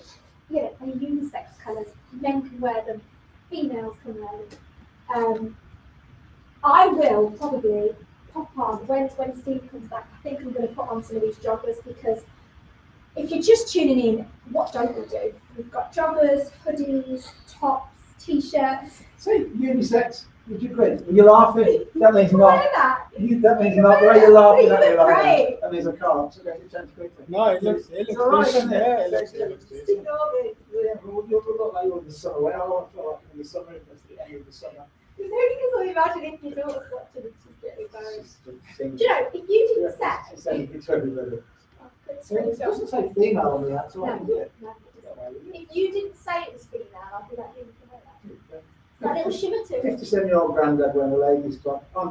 Speaker 1: unisex colours. Men can wear them, females can wear them. I will probably pop on when Steve comes back. I think I'm going to put on some of these joggers, because if you're just tuning in, what don't we do? We've got joggers, hoodies, tops, t-shirts.
Speaker 2: So unisex. Would you agree? You're laughing. That means
Speaker 1: Wear
Speaker 2: not.
Speaker 1: that.
Speaker 2: That means not. The way you're laughing.
Speaker 1: You look great.
Speaker 2: That means I can't. So let's change quickly.
Speaker 5: No, it looks
Speaker 2: It's all right,
Speaker 5: decent.
Speaker 2: isn't it?
Speaker 5: Yeah, it looks
Speaker 2: Just ignore me. Yeah, well, you look like you're in the summer. Well, I don't feel like in the summer. It's the end of the summer.
Speaker 1: It's only because I imagine if your daughter's watching it, she's getting embarrassed.
Speaker 2: It's
Speaker 1: Do you know, if you didn't say,
Speaker 2: it's everybody.
Speaker 1: it's
Speaker 2: It doesn't say female on the outside, does it?
Speaker 1: if you didn't say it was female, I'd be like, you can wear that. That little shimmer to it.
Speaker 2: 57-year-old granddad wearing a ladies' top. I'm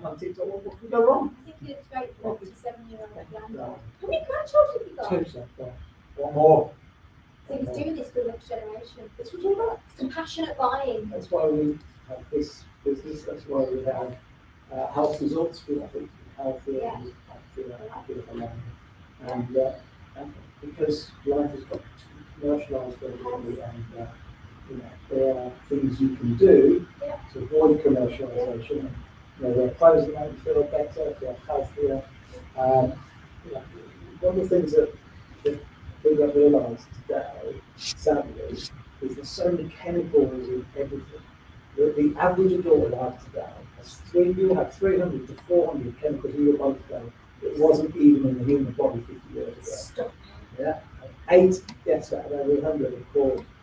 Speaker 2: on TikTok. What could go wrong?
Speaker 1: I think it looks great for a 57-year-old granddad.
Speaker 2: No.
Speaker 1: How many grandchildren have you got?
Speaker 2: Two so far. One more.
Speaker 1: So he's doing this for the next generation.
Speaker 2: That's what we're about.
Speaker 1: Compassionate buying.
Speaker 2: That's why we have this business. That's why we have health results. We have healthy and happy with our life. And because life has got commercialised very heavily, and there are things you can do to avoid commercialisation. Wear clothes that make you feel better, feel healthier. One of the things that people don't realise today, sadly, is there's so many chemicals in everything. The average adult alive today you have 300 to 400 chemicals in your body today. It wasn't even in the human body 50 years ago.
Speaker 1: Stop.
Speaker 2: Yeah, 8 deaths out of every 100 are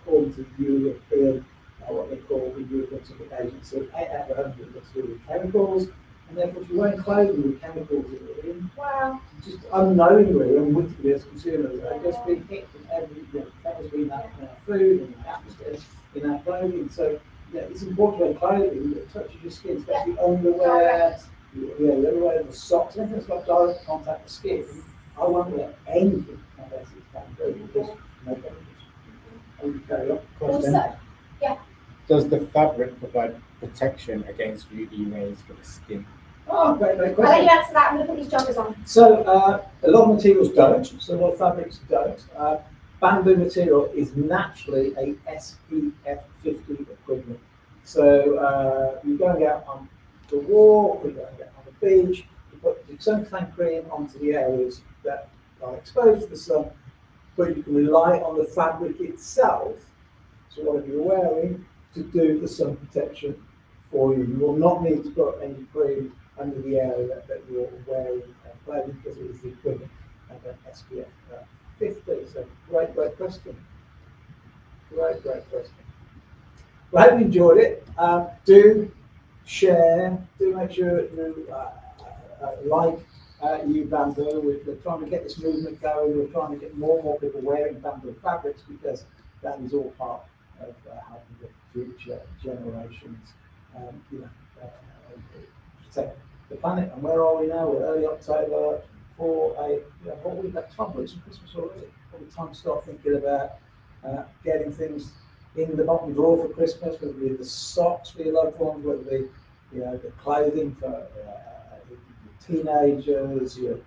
Speaker 2: according to European, what they call the European Scientific Agency. 8 out of 100 are to do with chemicals, and therefore if you're wearing clothing with chemicals in,
Speaker 1: Wow.
Speaker 2: just unknowingly and wittingly as consumers, are just being hit from every, chemicals in our food, in our atmosphere, in our clothing. So it's important to wear clothing that touches your skin, especially underwear, the underwear, the socks, anything that's got direct contact with skin. I won't wear anything unless it's bamboo, because no benefits. Carry on.
Speaker 1: Also,
Speaker 5: Does the fabric provide protection against UV rays for the skin?
Speaker 2: Oh, great
Speaker 1: I'll let
Speaker 2: question.
Speaker 1: you answer that. I'm going to put these joggers on.
Speaker 2: So a lot of materials don't, so a lot of fabrics don't. bamboo material is naturally a SPF 50 equivalent. So you're going out on the walk, you're going out on the beach, you put the sun cream onto the areas that are exposed to the sun, but you can rely on the fabric itself, so whatever you're wearing, to do the sun protection for you. You will not need to put any cream under the area that you're wearing clothing because it is the equivalent of an SPF 50. So great question. Great question. Well, I hope you enjoyed it. Do share, do make sure you like YouBamboo. We're trying to get this movement going. We're trying to get more and more people wearing bamboo fabrics because that is all part of helping the future generations, protect the planet. And where are we now? We're early October for what we've got 12 weeks from Christmas already. Probably time to start thinking about getting things in the bottom drawer for Christmas, whether it be the socks for your loved ones, whether it be the clothing for your teenagers, your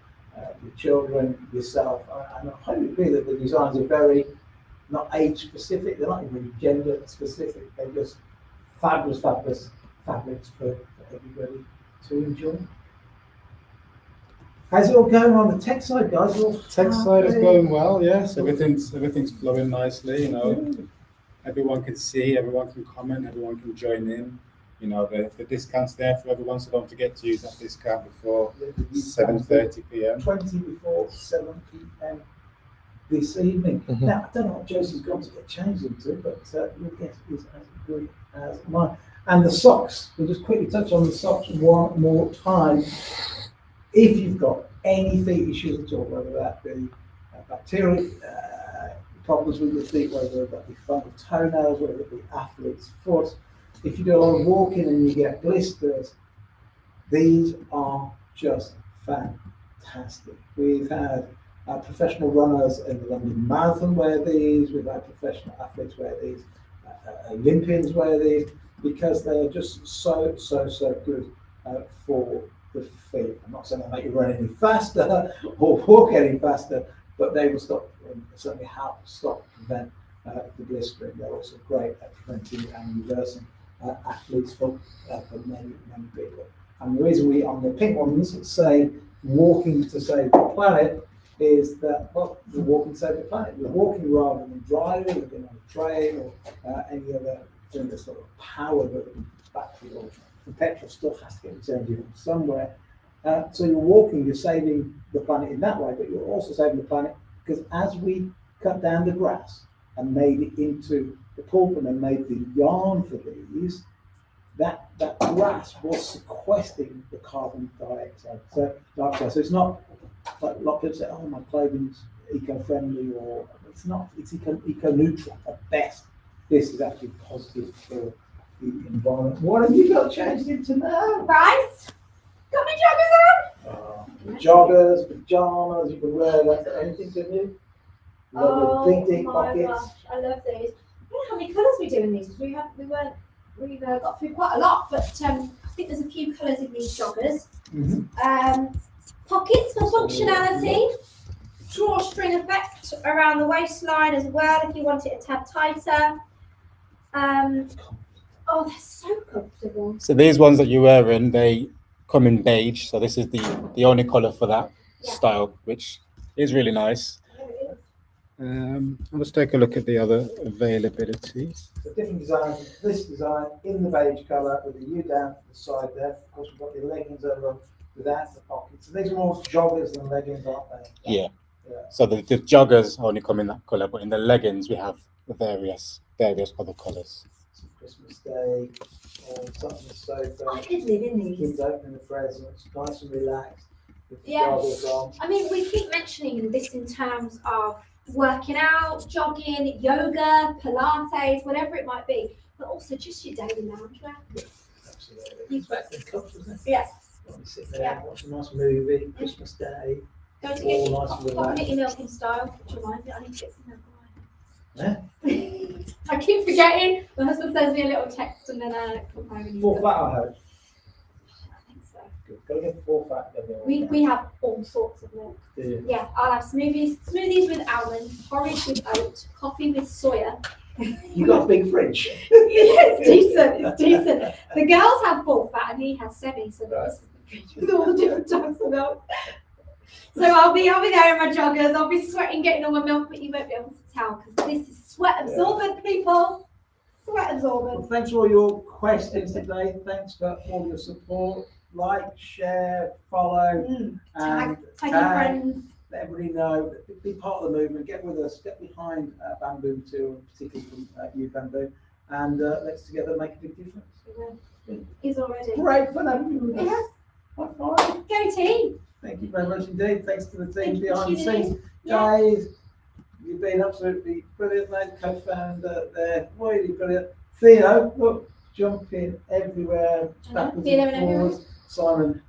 Speaker 2: children, yourself. And I hope you agree that the designs are very not age specific, they're not even gender specific, they're just fabulous fabrics for everybody to enjoy. How's it all going on the tech side, guys?
Speaker 5: Tech side is going well, yes. Everything's flowing nicely, Everyone can see, everyone can comment, everyone can join in. The discount's there for everyone, so don't forget to use that discount before 7:30 p.m.
Speaker 2: 20 before 7 p.m. this evening.
Speaker 4: Mm-hmm.
Speaker 2: Now, I don't know what Josie's got to get changed into, but your guess is as good as mine. And the socks, we'll just quickly touch on the socks one more time. If you've got any feet issues at all, whether that be bacterial problems with your feet, whether that be fungal toenails, whether it be athlete's foot, if you do a lot of walking and you get blisters, these are just fantastic. We've had professional runners in the London Marathon wear these, we've had professional athletes wear these, Olympians wear these, because they are just so good for the feet. I'm not saying they make you run any faster or walk any faster, but they will stop, certainly help prevent the blistering. They're also great at preventing and reversing athlete's foot for many people. And the reason we on the pink ones say walking to save the planet is that, well, we're walking to save the planet. We're walking rather than driving, we're going on a train or any other thing that's sort of power, but battery or the petrol stuff has to get returned from somewhere. So you're walking, you're saving the planet in that way, but you're also saving the planet because as we cut down the grass and made it into the pulp and then made the yarn for these, that grass was sequestering the carbon dioxide. So it's not like a lot of people say, oh, my clothing's eco-friendly, or it's not, it's eco-neutral at best. This is actually positive for the environment. What have you got changed into now?
Speaker 1: Right? Got my joggers on?
Speaker 2: Joggers, pajamas, you can wear that for anything, can you?
Speaker 1: Oh
Speaker 2: Deep
Speaker 1: my
Speaker 2: pockets.
Speaker 1: gosh, I love these. I don't know how many colours we do in these, because we've got through quite a lot, but I think there's a few colours in these joggers.
Speaker 2: Mm-hmm.
Speaker 1: Pockets for functionality, drawstring effect around the waistline as well if you want it a tad tighter. Oh, they're so comfortable.
Speaker 5: So these ones that you're wearing, they come in beige, so this is the only colour for that style, which is really nice. Let's take a look at the other availability.
Speaker 2: So different designs. This design in the beige colour with the U down to the side there. Of course, we've got the leggings over without the pockets. So these are more joggers than leggings, aren't they?
Speaker 5: Yeah. So the joggers only come in that colour, but in the leggings we have the various other colours.
Speaker 2: Some Christmas Day or something sofa.
Speaker 1: I could live in these.
Speaker 2: Kids opening the presents, nice and relaxed. With the
Speaker 1: Yeah.
Speaker 2: joggers on.
Speaker 1: I mean, we keep mentioning this in terms of working out, jogging, yoga, Pilates, whatever it might be, but also just your daily loungewear.
Speaker 2: Absolutely. It's better than cups, isn't it?
Speaker 1: Yeah.
Speaker 2: You want to sit there, watch a nice movie, Christmas Day.
Speaker 1: Go to
Speaker 2: All
Speaker 1: get
Speaker 2: nice and
Speaker 1: your
Speaker 2: relaxed.
Speaker 1: milk in style, which reminds me, I need to get some milk.
Speaker 2: Yeah.
Speaker 1: I keep forgetting. My husband sends me a little text and then I come home and
Speaker 2: Full flat, I hope.
Speaker 1: I think so.
Speaker 2: Good. Gotta get full fat.
Speaker 1: We have all sorts of milk. Yeah, I'll have smoothies with almond, porridge with oat, coffee with soya.
Speaker 2: You got a big fridge.
Speaker 1: It's decent. It's decent. The girls have full fat and he has semi, so
Speaker 2: Right.
Speaker 1: this is the fridge with all the different types of milk. So I'll be there in my joggers. I'll be sweating, getting all my milk, but you won't be able to tell because this is sweat absorbent, people. Sweat absorbent.
Speaker 2: Well, thanks for all your questions today. Thanks for all your support. Like, share, follow, and
Speaker 1: Tag your friends.
Speaker 2: let everybody know. Be part of the movement. Get with us. Get behind Bamboo too, particularly from YouBamboo, and let's together make a big difference.
Speaker 1: He's already.
Speaker 2: Great fun having you with us.
Speaker 1: Yes.
Speaker 2: High five.
Speaker 1: Go team.
Speaker 2: Thank you very much indeed. Thanks to the team
Speaker 1: Thank you
Speaker 2: behind the
Speaker 1: for tuning
Speaker 2: scenes.
Speaker 1: in. Yeah.
Speaker 2: Guys, you've been absolutely brilliant, mate. Co-founder there, really brilliant. Theo, look, jumping everywhere, backwards
Speaker 1: Theo
Speaker 2: and
Speaker 1: and everyone.
Speaker 2: forwards. Simon,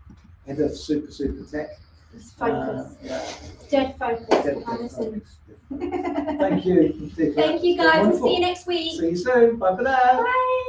Speaker 2: head of super tech.
Speaker 1: Just focus.
Speaker 2: Yeah.
Speaker 1: Dead focus.
Speaker 2: Dead
Speaker 1: Honestly.
Speaker 2: focus. Thank you.
Speaker 1: Thank you guys. We'll
Speaker 2: Wonderful.
Speaker 1: see you next week.
Speaker 2: See you soon. Bye for now.
Speaker 1: Bye.